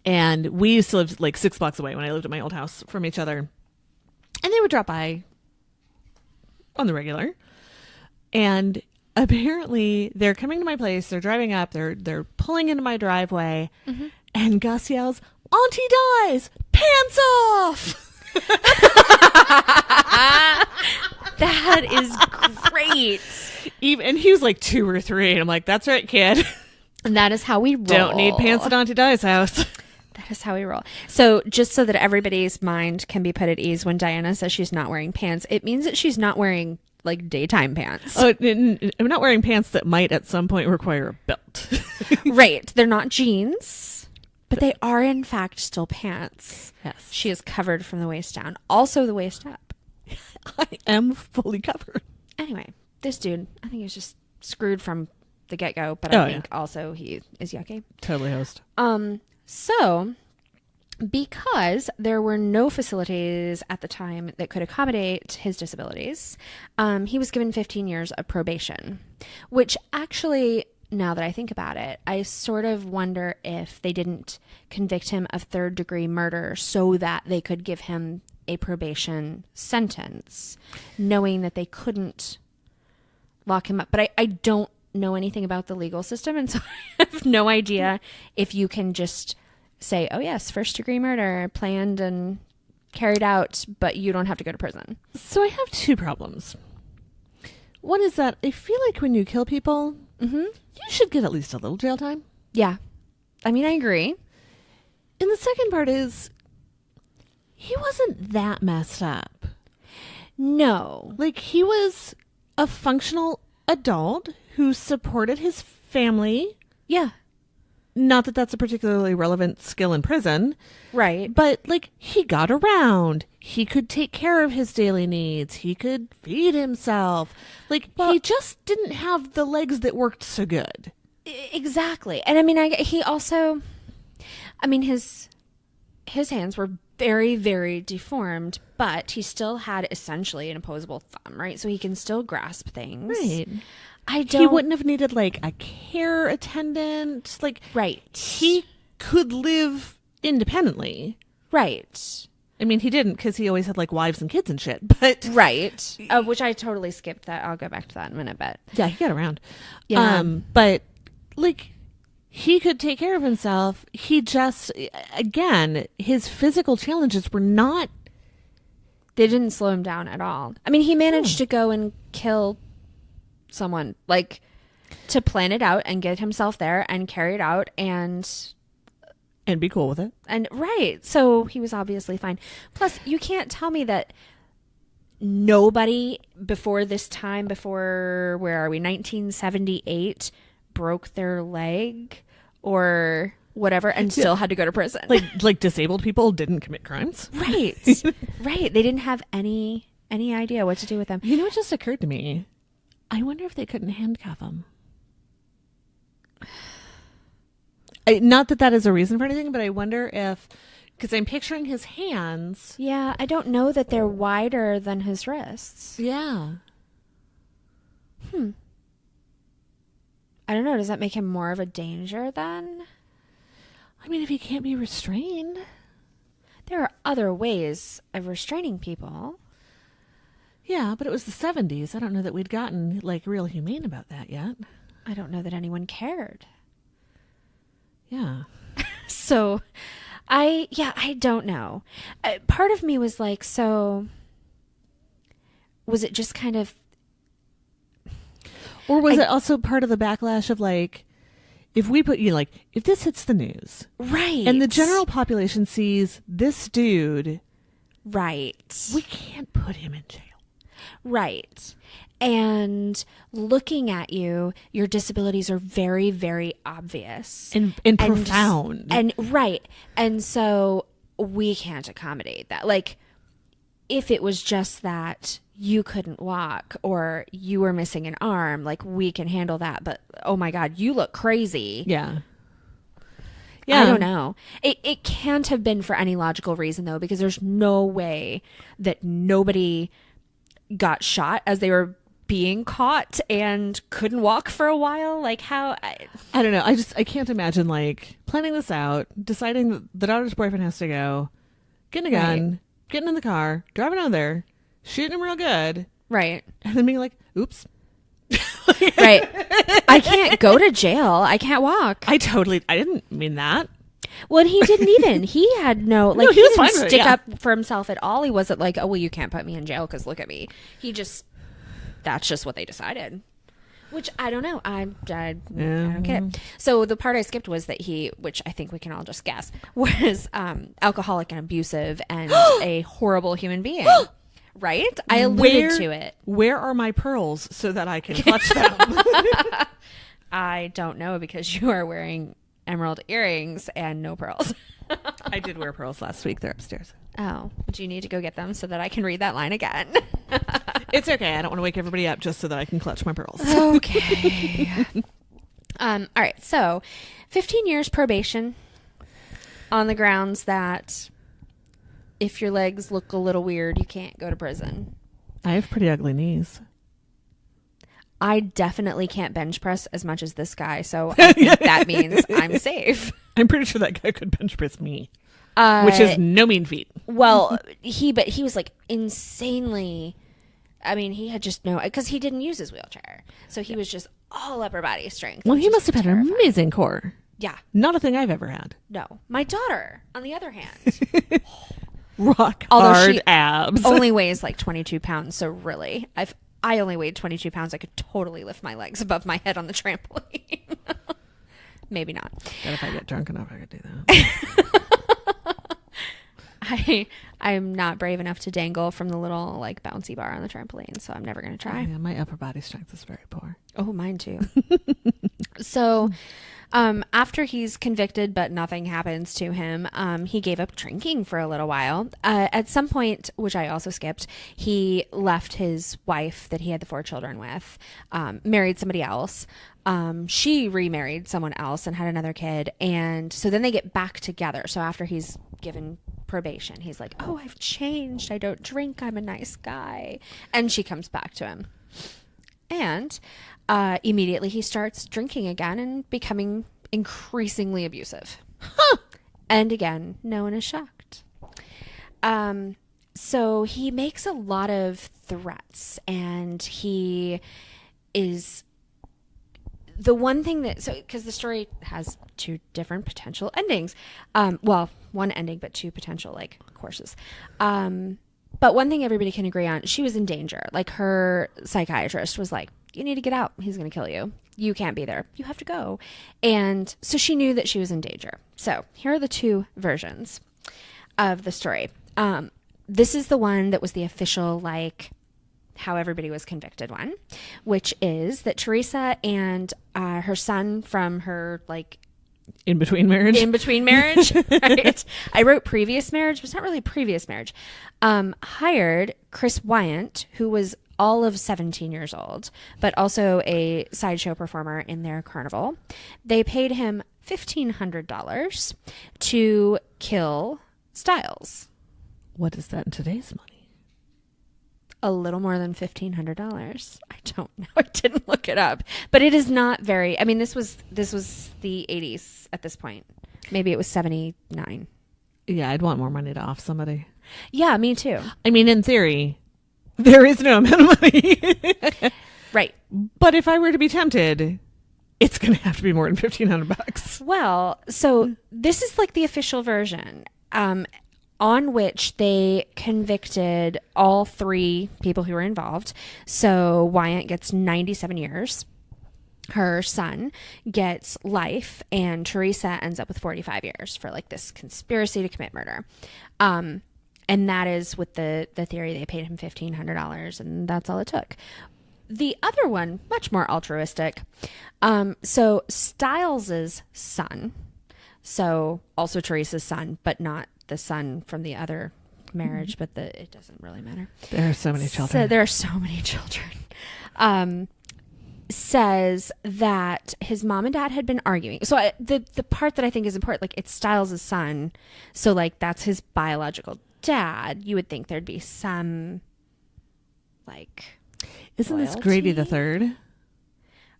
And we used to live like 6 blocks away when I lived at my old house from each other. And they would drop by on the regular. And apparently they're coming to my place. They're driving up. They're pulling into my driveway. Mm-hmm. And Gus yells, "Auntie dies! Pants off!" That is great. And he was like 2 or 3. And I'm like, that's right, kid. And that is how we roll. Don't need pants at Auntie Di's house. That is how we roll. So just so that everybody's mind can be put at ease when Diana says she's not wearing pants, it means that she's not wearing like daytime pants. Oh, I'm not wearing pants that might at some point require a belt. Right. They're not jeans, but they are in fact still pants. Yes. She is covered from the waist down, also the waist up. I am fully covered. Anyway, this dude, I think he's just screwed from the get-go, but I think also he is yucky. Totally host. So because there were no facilities at the time that could accommodate his disabilities, he was given 15 years of probation, which actually, now that I think about it, I sort of wonder if they didn't convict him of third-degree murder so that they could give him a probation sentence, knowing that they couldn't lock him up. But I don't know anything about the legal system, and so I have no idea if you can just say, oh yes, first-degree murder, planned and carried out, but you don't have to go to prison. So I have two problems. One is that I feel like when you kill people, you should get at least a little jail time. Yeah. I mean, I agree. And the second part is, he wasn't that messed up. No. Like, he was a functional adult who supported his family. Yeah. Not that that's a particularly relevant skill in prison. Right. But, like, he got around. He could take care of his daily needs. He could feed himself. Like, he just didn't have the legs that worked so good. Exactly. And I mean, he also, I mean, his hands were very, very deformed, but he still had essentially an opposable thumb, right? So he can still grasp things. Right. He wouldn't have needed, like, a care attendant. Like, right. He could live independently. Right. I mean, he didn't because he always had, like, wives and kids and shit. But right. Which I totally skipped that. I'll go back to that in a minute, but yeah, he got around. Yeah. But, like, he could take care of himself. He just, again, his physical challenges were not. They didn't slow him down at all. I mean, he managed to go and kill someone, like, to plan it out and get himself there and carry it out and be cool with it. And right. So he was obviously fine. Plus, you can't tell me that nobody before this time, before, where are we, 1978, broke their leg or whatever and still had to go to prison. Like disabled people didn't commit crimes. Right. Right. They didn't have any idea what to do with them. You know what just occurred to me? I wonder if they couldn't handcuff him. Not that is a reason for anything, but I wonder if, because I'm picturing his hands. Yeah, I don't know that they're wider than his wrists. Yeah. I don't know. Does that make him more of a danger then? I mean, if he can't be restrained. There are other ways of restraining people. Yeah, but it was the 70s. I don't know that we'd gotten, like, real humane about that yet. I don't know that anyone cared. Yeah. So, I don't know. Part of me was like, so, was it just kind of... Or was it also part of the backlash of, like, if we put, like, if this hits the news. Right. And the general population sees this dude. Right. We can't put him in jail. Right. And looking at you, your disabilities are very, very obvious. And profound. And right. And so we can't accommodate that. Like, if it was just that you couldn't walk or you were missing an arm, like, we can handle that. But, oh my God, you look crazy. Yeah. I don't know. It can't have been for any logical reason, though, because there's no way that nobody got shot as they were being caught and couldn't walk for a while. Like, how? I don't know. I can't imagine, like, planning this out, deciding that the daughter's boyfriend has to go, getting a gun, getting in the car, driving out there, shooting him real good. Right. And then being like, oops. Right. I can't go to jail. I can't walk. I didn't mean that. Well, and he didn't even. He had no, like, he he was didn't fine with it, stick yeah. up for himself at all. He wasn't like, oh, well, you can't put me in jail because look at me. He just, that's just what they decided. Which, I don't know. I don't get it. So the part I skipped was that he, which I think we can all just guess, was alcoholic and abusive and a horrible human being. Right? I alluded to it. Where are my pearls so that I can clutch them? I don't know because you are wearing emerald earrings and no pearls. I did wear pearls last week. They're upstairs. Oh, do you need to go get them so that I can read that line again? It's okay. I don't want to wake everybody up just so that I can clutch my pearls. Okay. All right. So 15 years probation on the grounds that if your legs look a little weird, you can't go to prison. I have pretty ugly knees. I definitely can't bench press as much as this guy, so I think that means I'm safe. I'm pretty sure that guy could bench press me, which is no mean feat. Well, he was like insanely. I mean, he had just because he didn't use his wheelchair, so he was just all upper body strength. Well, he must have had an amazing core. Yeah, not a thing I've ever had. No, my daughter, on the other hand, rock although hard she abs, only weighs like 22 pounds. So really, I only weighed 22 pounds. I could totally lift my legs above my head on the trampoline. Maybe not. But if I get drunk enough, I could do that. I'm not brave enough to dangle from the little like bouncy bar on the trampoline, so I'm never going to try. Yeah, my upper body strength is very poor. Oh, mine too. So, after he's convicted, but nothing happens to him, he gave up drinking for a little while. At some point, which I also skipped, he left his wife that he had the 4 children with, married somebody else. She remarried someone else and had another kid. And so then they get back together. So after he's given probation, he's like, oh, I've changed. I don't drink. I'm a nice guy. And she comes back to him. And immediately he starts drinking again and becoming increasingly abusive. And again, no one is shocked. So he makes a lot of threats, and he is the one thing that, so because the story has 2 different potential endings. Well, one ending, but 2 potential like courses. But one thing everybody can agree on, she was in danger. Like her psychiatrist was like, you need to get out. He's going to kill you. You can't be there. You have to go. And so she knew that she was in danger. So here are the 2 versions of the story. This is the one that was the official, like, how everybody was convicted one, which is that Teresa and her son from her, like, in between marriage, right? I wrote previous marriage, but it's not really a previous marriage. Hired Chris Wyant, who was all of 17 years old, but also a sideshow performer in their carnival. They paid him $1,500 to kill Stiles. What is that in today's money? A little more than $1,500. I don't know. I didn't look it up, but it is not very. I mean, this was the 80s at this point. Maybe it was 79. Yeah, I'd want more money to off somebody. Yeah, me too. I mean, in theory, there is no amount of money. Right. But if I were to be tempted, it's going to have to be more than $1,500. Well, so this is like the official version. On which they convicted all 3 people who were involved. So Wyant gets 97 years. Her son gets life, and Teresa ends up with 45 years for like this conspiracy to commit murder. And that is with the theory they paid him $1,500, and that's all it took. The other one, much more altruistic. So Stiles's son, so also Teresa's son, but not the son from the other marriage, but it doesn't really matter. There are so many children. So there are so many children. Says that his mom and dad had been arguing. So the part that I think is important, like it's Stiles' son, so like that's his biological dad. You would think there'd be some like. Isn't loyalty? this Grady the Third?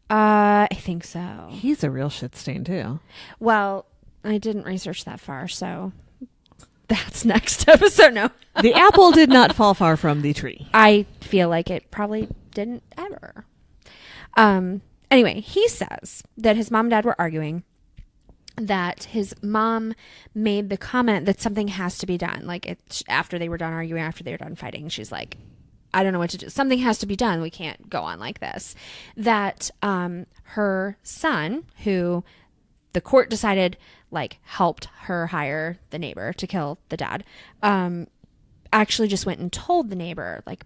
I think so. He's a real shit stain too. Well, I didn't research that far, so. That's next episode. No. The apple did not fall far from the tree. I feel like it probably didn't ever. Anyway, he says that his mom and dad were arguing, that his mom made the comment that something has to be done. Like after they were done arguing, after they were done fighting, she's like, I don't know what to do. Something has to be done. We can't go on like this. That her son, who the court decided like helped her hire the neighbor to kill the dad, actually just went and told the neighbor, like,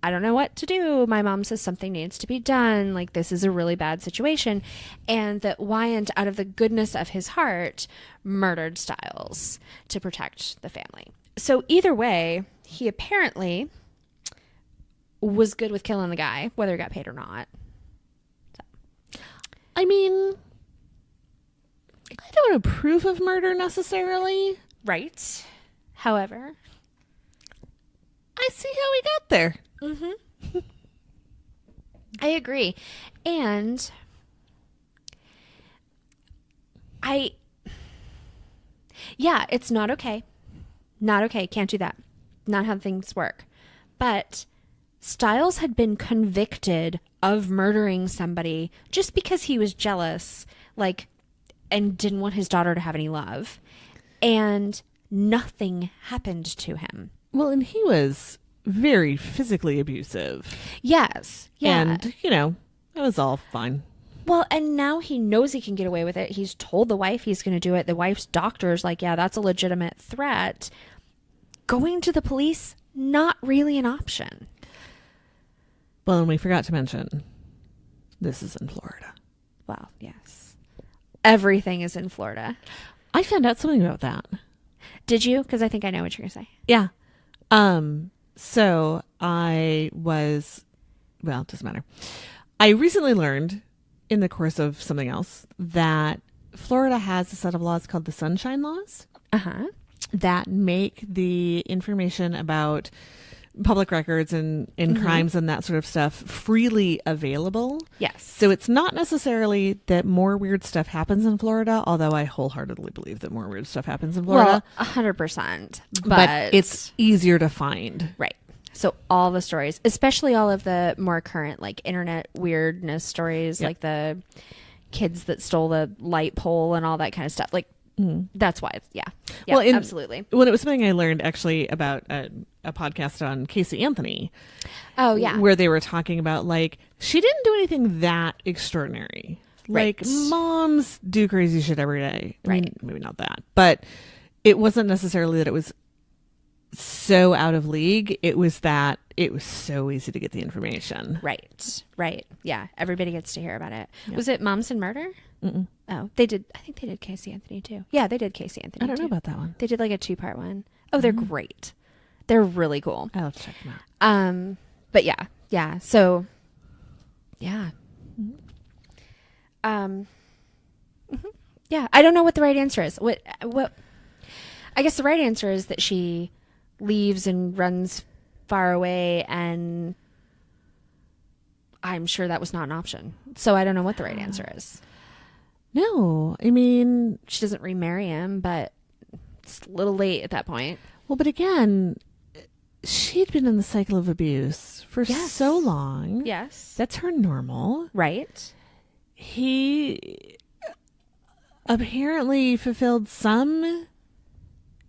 I don't know what to do. My mom says something needs to be done. Like, this is a really bad situation. And that Wyant, out of the goodness of his heart, murdered Stiles to protect the family. So either way, he apparently was good with killing the guy, whether he got paid or not. So. I mean, I don't approve of murder necessarily. Right. However, I see how we got there. Mm-hmm. I agree. And it's not okay. Not okay. Can't do that. Not how things work. But Stiles had been convicted of murdering somebody just because he was jealous, like, and didn't want his daughter to have any love. And nothing happened to him. Well, and he was very physically abusive. Yes. Yeah. And, it was all fine. Well, and now he knows he can get away with it. He's told the wife he's going to do it. The wife's doctor's like, yeah, that's a legitimate threat. Going to the police, not really an option. Well, and we forgot to mention, this is in Florida. Well, yes. Everything is in Florida. I found out something about that. Did you? Because I think I know what you're going to say. Yeah. So I was, well, it doesn't matter. I recently learned in the course of something else that Florida has a set of laws called the Sunshine Laws that make the information about public records and crimes and that sort of stuff freely available. Yes. So it's not necessarily that more weird stuff happens in Florida, although I wholeheartedly believe that more weird stuff happens in Florida. Well, 100%. But it's easier to find. Right. So all the stories, especially all of the more current, like, internet weirdness stories, like the kids that stole the light pole and all that kind of stuff. Like, that's why it's, well, absolutely. Well, it was something I learned actually about a podcast on Casey Anthony. Oh, yeah. Where they were talking about, like, she didn't do anything that extraordinary. Right. Like, moms do crazy shit every day. Right. I mean, maybe not that. But it wasn't necessarily that it was so out of league. It was that it was so easy to get the information. Right. Right. Yeah. Everybody gets to hear about it. Yep. Was it Moms and Murder? Mm-mm. Oh, they did. I think they did Casey Anthony too. Yeah, they did Casey Anthony. I don't know about that one. They did like a 2-part one. Oh, they're great. They're really cool. I'll have to check them out. But yeah. So, yeah. Yeah. I don't know what the right answer is. What? I guess the right answer is that she leaves and runs far away, and I'm sure that was not an option. So I don't know what the right answer is. No, I mean, she doesn't remarry him, but it's a little late at that point. Well, but again, she'd been in the cycle of abuse for so long. Yes. That's her normal. Right. He apparently fulfilled some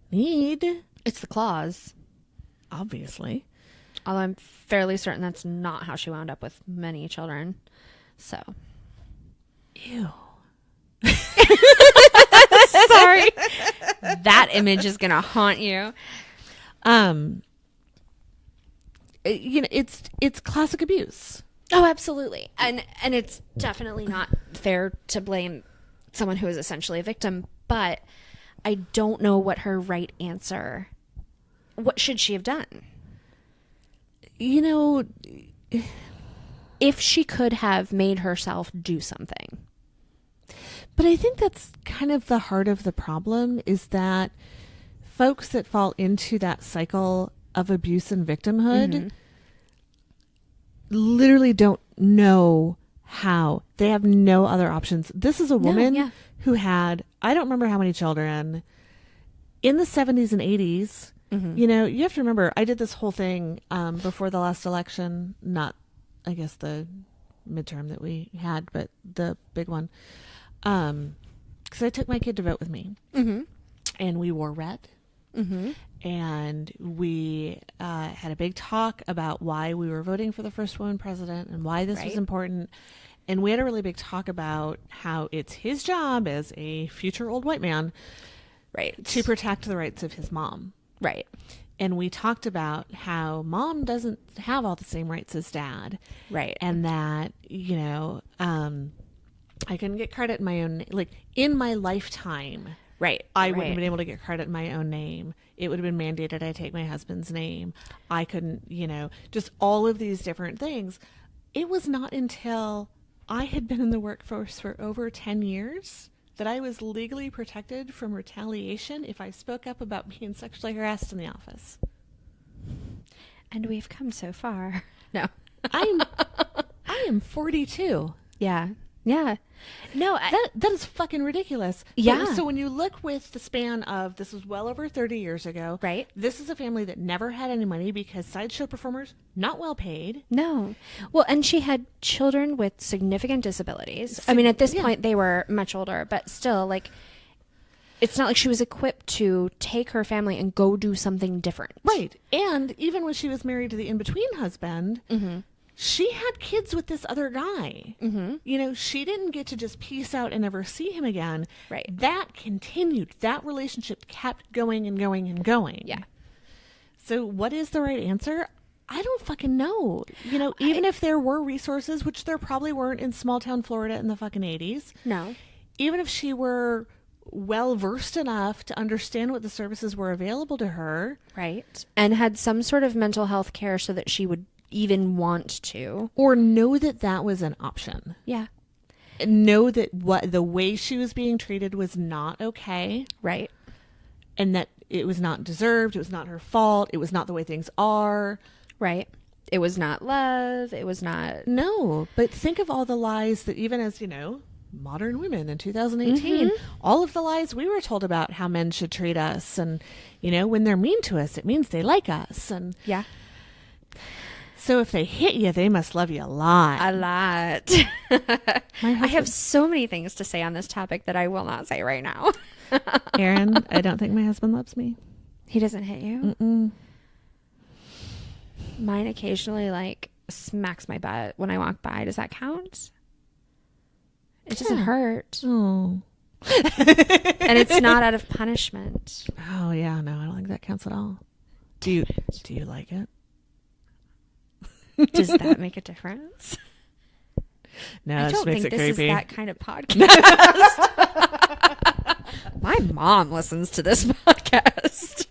need. It's the clause. Obviously. Although I'm fairly certain that's not how she wound up with many children. So. Ew. Sorry. That image is going to haunt you. It's classic abuse. Oh, absolutely. And it's definitely not fair to blame someone who is essentially a victim, but I don't know what her right answer. What should she have done? If she could have made herself do something. But I think that's kind of the heart of the problem, is that folks that fall into that cycle of abuse and victimhood literally don't know how. They have no other options. This is a woman who had, I don't remember how many children, in the 70s and 80s. You have to remember, I did this whole thing before the last election, not, I guess, the midterm that we had, but the big one. Because I took my kid to vote with me. And we wore red. And we had a big talk about why we were voting for the first woman president and why this was important. And we had a really big talk about how it's his job as a future old white man to protect the rights of his mom. Right. And we talked about how mom doesn't have all the same rights as dad. Right. And that, I couldn't get credit in my own, like in my lifetime. Right. I wouldn't have been able to get credit in my own name. It would have been mandated I take my husband's name. I couldn't, just all of these different things. It was not until I had been in the workforce for over 10 years that I was legally protected from retaliation if I spoke up about being sexually harassed in the office. And we've come so far. No. I am 42. Yeah. Yeah. No, that is fucking ridiculous. Yeah. So when you look with the span of, this was well over 30 years ago. Right. This is a family that never had any money because sideshow performers, not well paid. No. Well, and she had children with significant disabilities. I mean, at this point, they were much older, but still, like, it's not like she was equipped to take her family and go do something different. Right. And even when she was married to the in-between husband, she had kids with this other guy. She didn't get to just peace out and never see him again. Right. That continued. That relationship kept going and going and going. Yeah. So what is the right answer? I don't fucking know. Even if there were resources, which there probably weren't in small town Florida in the fucking 80s. No. Even if she were well versed enough to understand what the services were available to her. Right. And had some sort of mental health care so that she would even want to, or know that that was an option. Yeah. Know that the way she was being treated was not okay. Right. And that it was not deserved. It was not her fault. It was not the way things are. Right. It was not love. It was not. No, but think of all the lies that even as, modern women in 2018, all of the lies we were told about how men should treat us. And, when they're mean to us, it means they like us. And yeah. So if they hit you, they must love you a lot. A lot. I have so many things to say on this topic that I will not say right now. Aaron, I don't think my husband loves me. He doesn't hit you? Mm-mm. Mine occasionally, smacks my butt when I walk by. Does that count? It doesn't hurt. Oh. And it's not out of punishment. Oh, yeah. No, I don't think that counts at all. Do you like it? Does that make a difference? No, I it don't makes think it this creepy. is that kind of podcast. My mom listens to this podcast.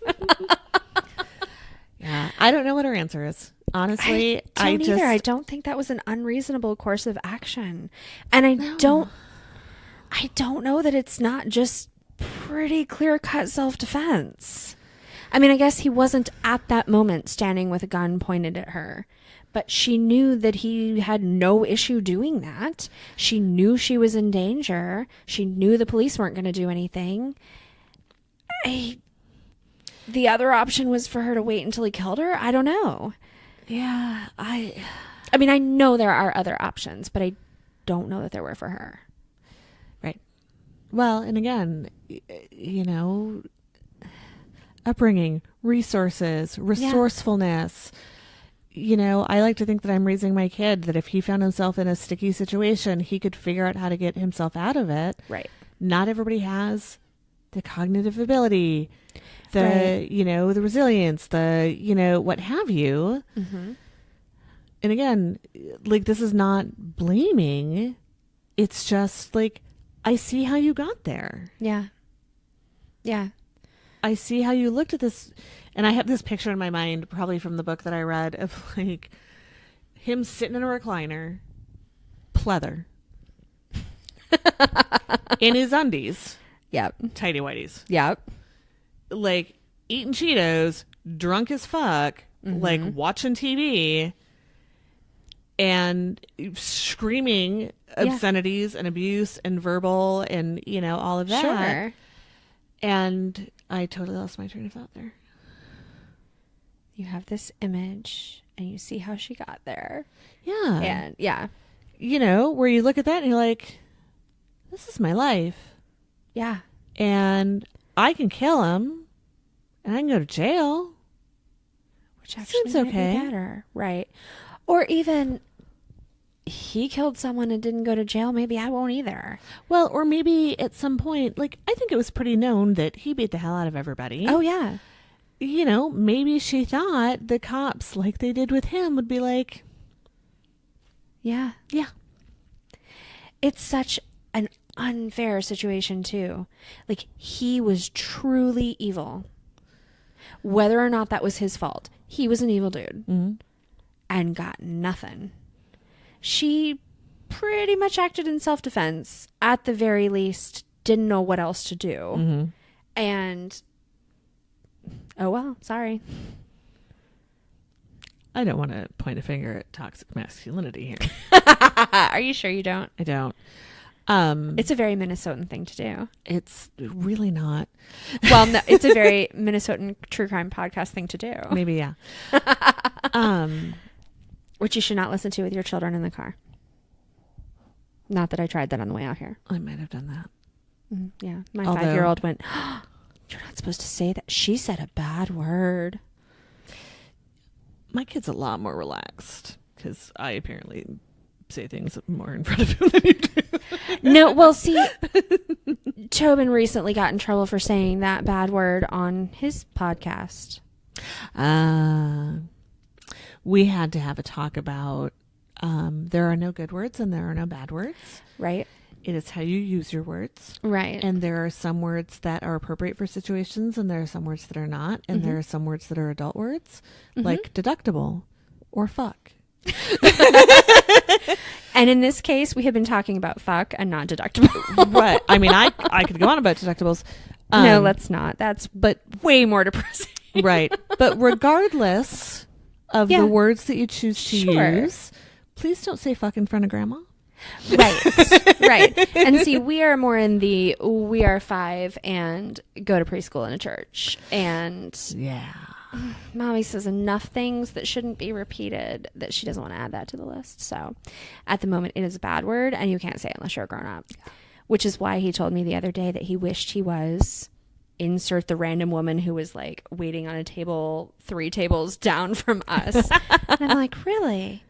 Yeah, I don't know what her answer is. Honestly, I don't think that was an unreasonable course of action, and I don't know that it's not just pretty clear-cut self-defense. I mean, I guess he wasn't at that moment standing with a gun pointed at her. But she knew that he had no issue doing that. She knew she was in danger. She knew the police weren't going to do anything. The other option was for her to wait until he killed her. I don't know. Yeah, I mean, I know there are other options, but I don't know that there were for her. Right. Well, and again, upbringing, resources, resourcefulness. I like to think that I'm raising my kid, that if he found himself in a sticky situation, he could figure out how to get himself out of it. Right. Not everybody has the cognitive ability, the resilience, the, what have you. Mm-hmm. And again, this is not blaming. It's just I see how you got there. Yeah. Yeah. I see how you looked at this. And I have this picture in my mind, probably from the book that I read, of him sitting in a recliner, pleather, in his undies. Yep. Tighty whities. Yep. Eating Cheetos, drunk as fuck, watching TV, and screaming obscenities and abuse and verbal and, all of that. Sure. And I totally lost my train of thought there. You have this image and you see how she got there. Yeah. And yeah. Where you look at that and you're like, this is my life. Yeah. And I can kill him and I can go to jail. Which actually seems might okay. be better. Right. Or even he killed someone and didn't go to jail. Maybe I won't either. Well, or maybe at some point, I think it was pretty known that he beat the hell out of everybody. Oh, yeah. you know, maybe she thought the cops, like they did with him, would be like, yeah. yeah. It's such an unfair situation, too. Like, he was truly evil. Whether or not that was his fault, he was an evil dude. Mm-hmm. And got nothing. She pretty much acted in self-defense. At the very least, didn't know what else to do. Mm-hmm. And, oh well, sorry. I don't want to point a finger at toxic masculinity here. Are you sure you don't? I don't. It's a very Minnesotan thing to do. It's really not. Well, no, it's a very Minnesotan true crime podcast thing to do. Maybe, yeah. Which you should not listen to with your children in the car. Not that I tried that on the way out here. I might have done that. Yeah. My 5-year-old went, oh, you're not supposed to say that. She said a bad word. My kid's a lot more relaxed because I apparently say things more in front of him than you do. No, well, see, Tobin recently got in trouble for saying that bad word on his podcast. We had to have a talk about there are no good words and there are no bad words. Right. It is how you use your words. Right. And there are some words that are appropriate for situations and there are some words that are not. And there are some words that are adult words, like deductible or fuck. And in this case, we have been talking about fuck and not deductible. Right. I mean, I could go on about deductibles. No, let's not. That's way more depressing. Right. But regardless of the words that you choose to use, please don't say fuck in front of grandma. Right. Right. And see, we are more in the we are 5 and go to preschool in a church. And yeah. Mommy says enough things that shouldn't be repeated that she doesn't want to add that to the list. So at the moment, it is a bad word and you can't say it unless you're a grown up. Which is why he told me the other day that he wished he was insert the random woman who was like waiting on a table 3 tables down from us. And I'm like, really?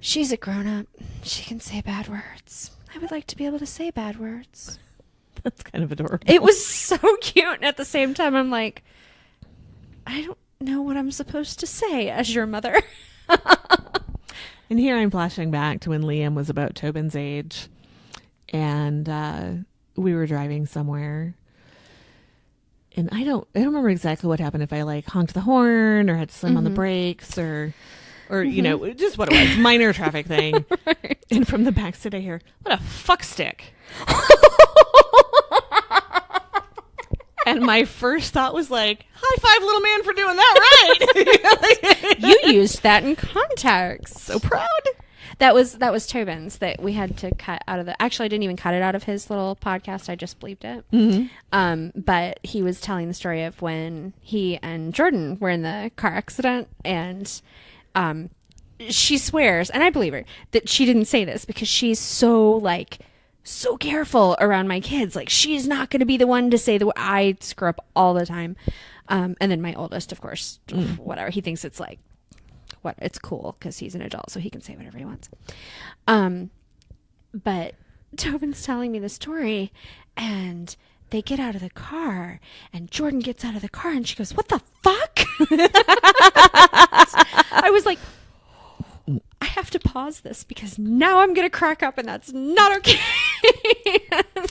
She's a grown up. She can say bad words. I would like to be able to say bad words. That's kind of adorable. It was so cute. And at the same time, I'm like, I don't know what I'm supposed to say as your mother. And here I'm flashing back to when Liam was about Tobin's age. And we were driving somewhere. And I don't remember exactly what happened, if I like honked the horn or had to slam on the brakes or you know, just what it was, minor traffic thing. Right. And from the back seat I hear, what a fuck stick. And my first thought was like, high five, little man, for doing that right. You used that in context. So proud. That was Tobin's that we had to cut out of the. Actually, I didn't even cut it out of his little podcast. I just bleeped it. But he was telling the story of when he and Jordan were in the car accident, and she swears, and I believe her, that she didn't say this because she's so careful around my kids. Like, she's not going to be the one to say I screw up all the time. And then my oldest, of course, whatever. He thinks it's like, it's cool because he's an adult, so he can say whatever he wants. But Tobin's telling me the story, and they get out of the car, and Jordan gets out of the car, and she goes, "What the fuck?" I was like, I have to pause this because now I'm gonna crack up, and that's not okay.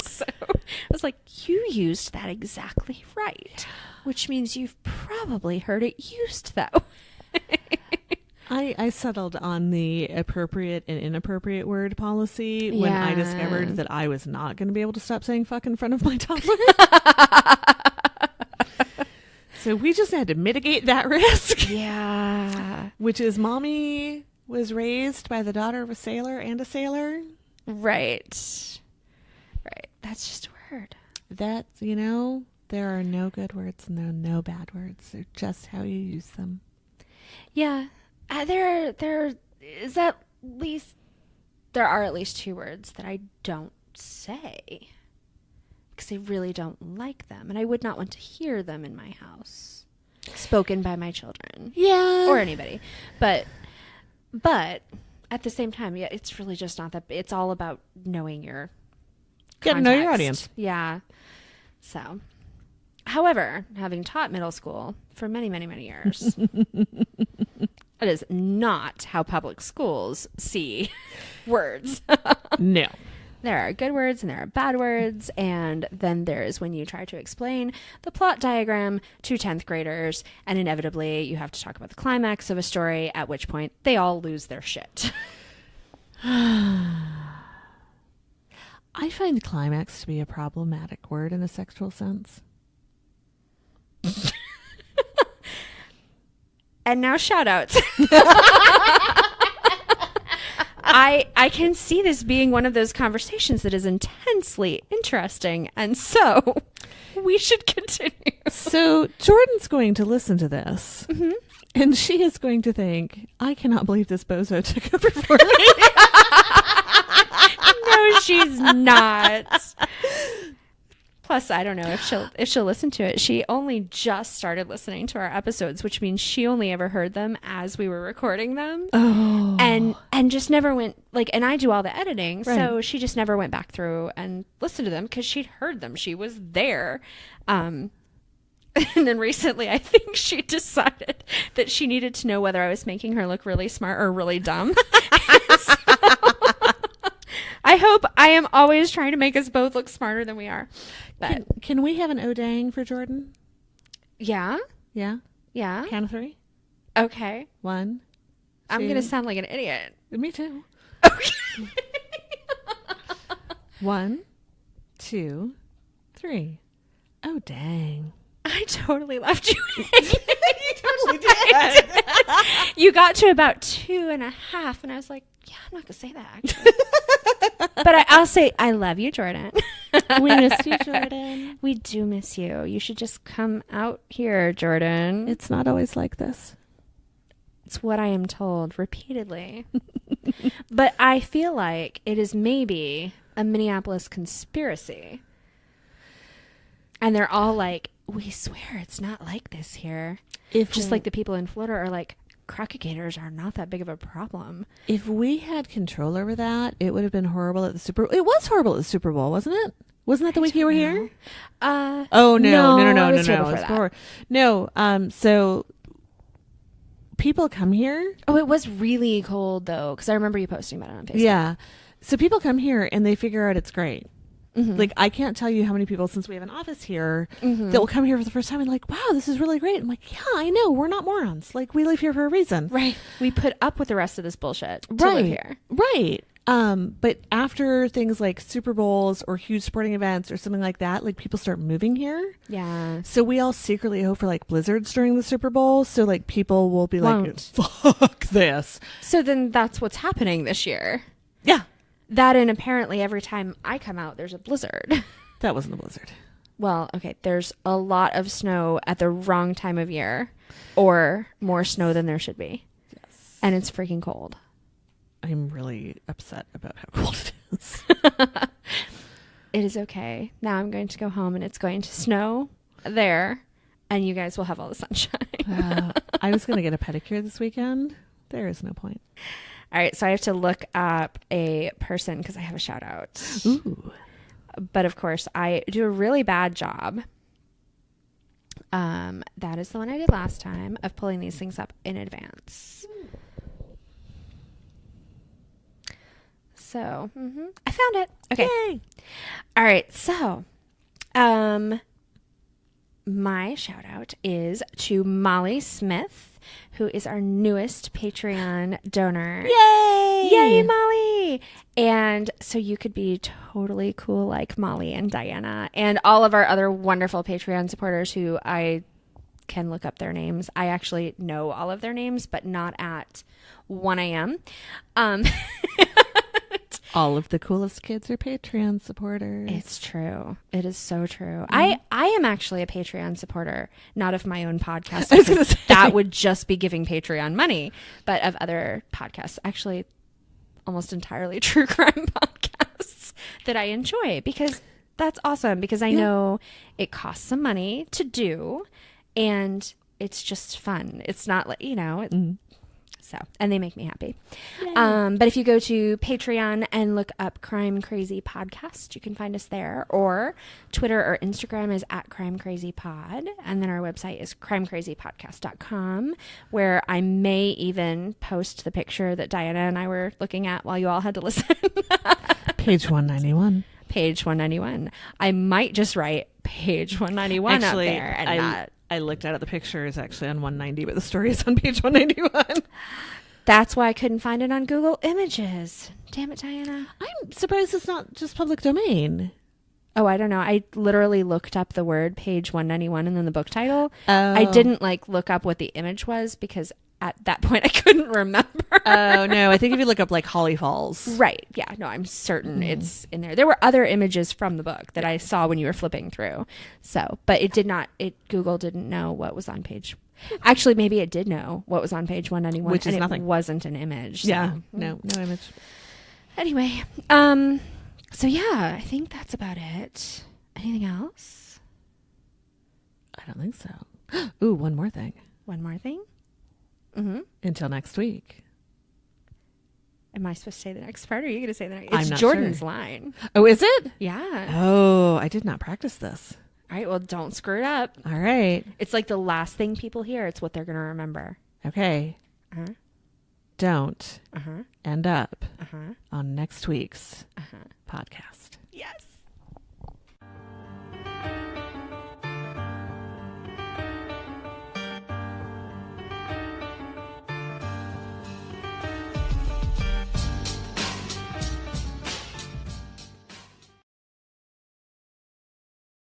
So I was like, you used that exactly right, which means you've probably heard it used that way. I settled on the appropriate and inappropriate word policy when I discovered that I was not going to be able to stop saying fuck in front of my toddler. So we just had to mitigate that risk. Yeah. Which is, mommy was raised by the daughter of a sailor and a sailor. Right. Right. That's just a word. That's, there are no good words and there are no bad words. They're just how you use them. Yeah. There are at least 2 words that I don't say because I really don't like them, and I would not want to hear them in my house spoken by my children. Yeah. Or anybody. But at the same time, yeah, it's really just not that. It's all about knowing your Get to know your audience. Yeah. So However, having taught middle school for many, many, many years, that is not how public schools see words. No. There are good words and there are bad words. And then there's when you try to explain the plot diagram to 10th graders. And inevitably, you have to talk about the climax of a story, at which point they all lose their shit. I find climax to be a problematic word in a sexual sense. And now shout outs. I can see this being one of those conversations that is intensely interesting. And so we should continue. So Jordan's going to listen to this. Mm-hmm. And she is going to think, I cannot believe this bozo took over for me. No, she's not. Plus, I don't know if she'll listen to it. She only just started listening to our episodes, which means she only ever heard them as we were recording them. Oh. And just never went, like, and I do all the editing, right. So she just never went back through and listened to them because she'd heard them. She was there. And then recently, I think she decided that she needed to know whether I was making her look really smart or really dumb. So, I hope I am always trying to make us both look smarter than we are. But can we have an O-dang for Jordan? Yeah? Yeah? Yeah? Count of 3? Okay. 1, 2. I'm going to sound like an idiot. Me too. Okay. 1, 2, 3. Oh, dang. I totally left you. You totally did. You got to about 2.5, and I was like, yeah, I'm not going to say that, actually. But I'll say, I love you, Jordan. We miss you, Jordan. We do miss you. You should just come out here, Jordan. It's not always like this. It's what I am told repeatedly. But I feel like it is maybe a Minneapolis conspiracy. And they're all like, we swear it's not like this here. Just like the people in Florida are like, crocodilians are not that big of a problem. If we had control over that, it would have been horrible at the Super Bowl. It was horrible at the Super Bowl, wasn't it? Wasn't that the week you were here? No. No. So people come here. Oh, it was really cold though, because I remember you posting about it on Facebook. Yeah. So people come here and they figure out it's great. Mm-hmm. Like, I can't tell you how many people, since we have an office here, that will come here for the first time and like, wow, this is really great. I'm like, yeah, I know. We're not morons. Like, we live here for a reason. Right. We put up with the rest of this bullshit to live here. Right. But after things like Super Bowls or huge sporting events or something like that, like, people start moving here. Yeah. So we all secretly hope for like blizzards during the Super Bowl. So like people will be like, fuck this. So then that's what's happening this year. Yeah. That, and apparently every time I come out, there's a blizzard. That wasn't a blizzard. Well, okay, there's a lot of snow at the wrong time of year, or more snow than there should be. Yes. And it's freaking cold. I'm really upset about how cold it is. It is okay. Now I'm going to go home and it's going to snow there, and you guys will have all the sunshine. I was going to get a pedicure this weekend. There is no point. All right, so I have to look up a person because I have a shout out. Ooh. But of course, I do a really bad job. That is the one I did last time of pulling these things up in advance. So, I found it. Okay. Yay. All right, so my shout out is to Molly Smith, who is our newest Patreon donor. Yay! Yay, Molly! And so you could be totally cool like Molly and Diana and all of our other wonderful Patreon supporters who I can look up their names. I actually know all of their names, but not at 1 a.m. All of the coolest kids are Patreon supporters. It's true. It is so true. I am actually a Patreon supporter, not of my own podcast. I was gonna say. That would just be giving Patreon money, but of other podcasts, actually almost entirely true crime podcasts that I enjoy, because that's awesome, because I know it costs some money to do and it's just fun. It's not like, So, and they make me happy. But if you go to Patreon and look up Crime Crazy Podcast, you can find us there. Or Twitter or Instagram is at Crime Crazy Pod. And then our website is crimecrazypodcast.com, where I may even post the picture that Diana and I were looking at while you all had to listen. Page 191. Page 191. I might just write page 191 Actually, up there and not. I looked at it. The picture is actually on 190, but the story is on page 191. That's why I couldn't find it on Google Images. Damn it, Diana. I'm surprised it's not just public domain. Oh, I don't know. I literally looked up the word page 191 and then the book title. Oh. I didn't look up what the image was because at that point I couldn't remember. Oh, no. I think if you look up Holly Falls. Right. Yeah. No, I'm certain it's in there. There were other images from the book that I saw when you were flipping through. So, but Google didn't know what was on page. Actually, maybe it did know what was on page 191. Which is and nothing. It wasn't an image. So. Yeah. No image. Anyway. So yeah, I think that's about it. Anything else? I don't think so. Ooh, one more thing. One more thing? Mm-hmm. Until next week. Am I supposed to say the next part, or are you going to say the next? I'm It's not Jordan's sure. line. Oh, is it? Yeah. Oh, I did not practice this. All right. Well, don't screw it up. All right. It's like the last thing people hear. It's what they're going to remember. Okay. Uh-huh. Don't Uh-huh. end up Uh-huh. on next week's Uh-huh. podcast. Yes.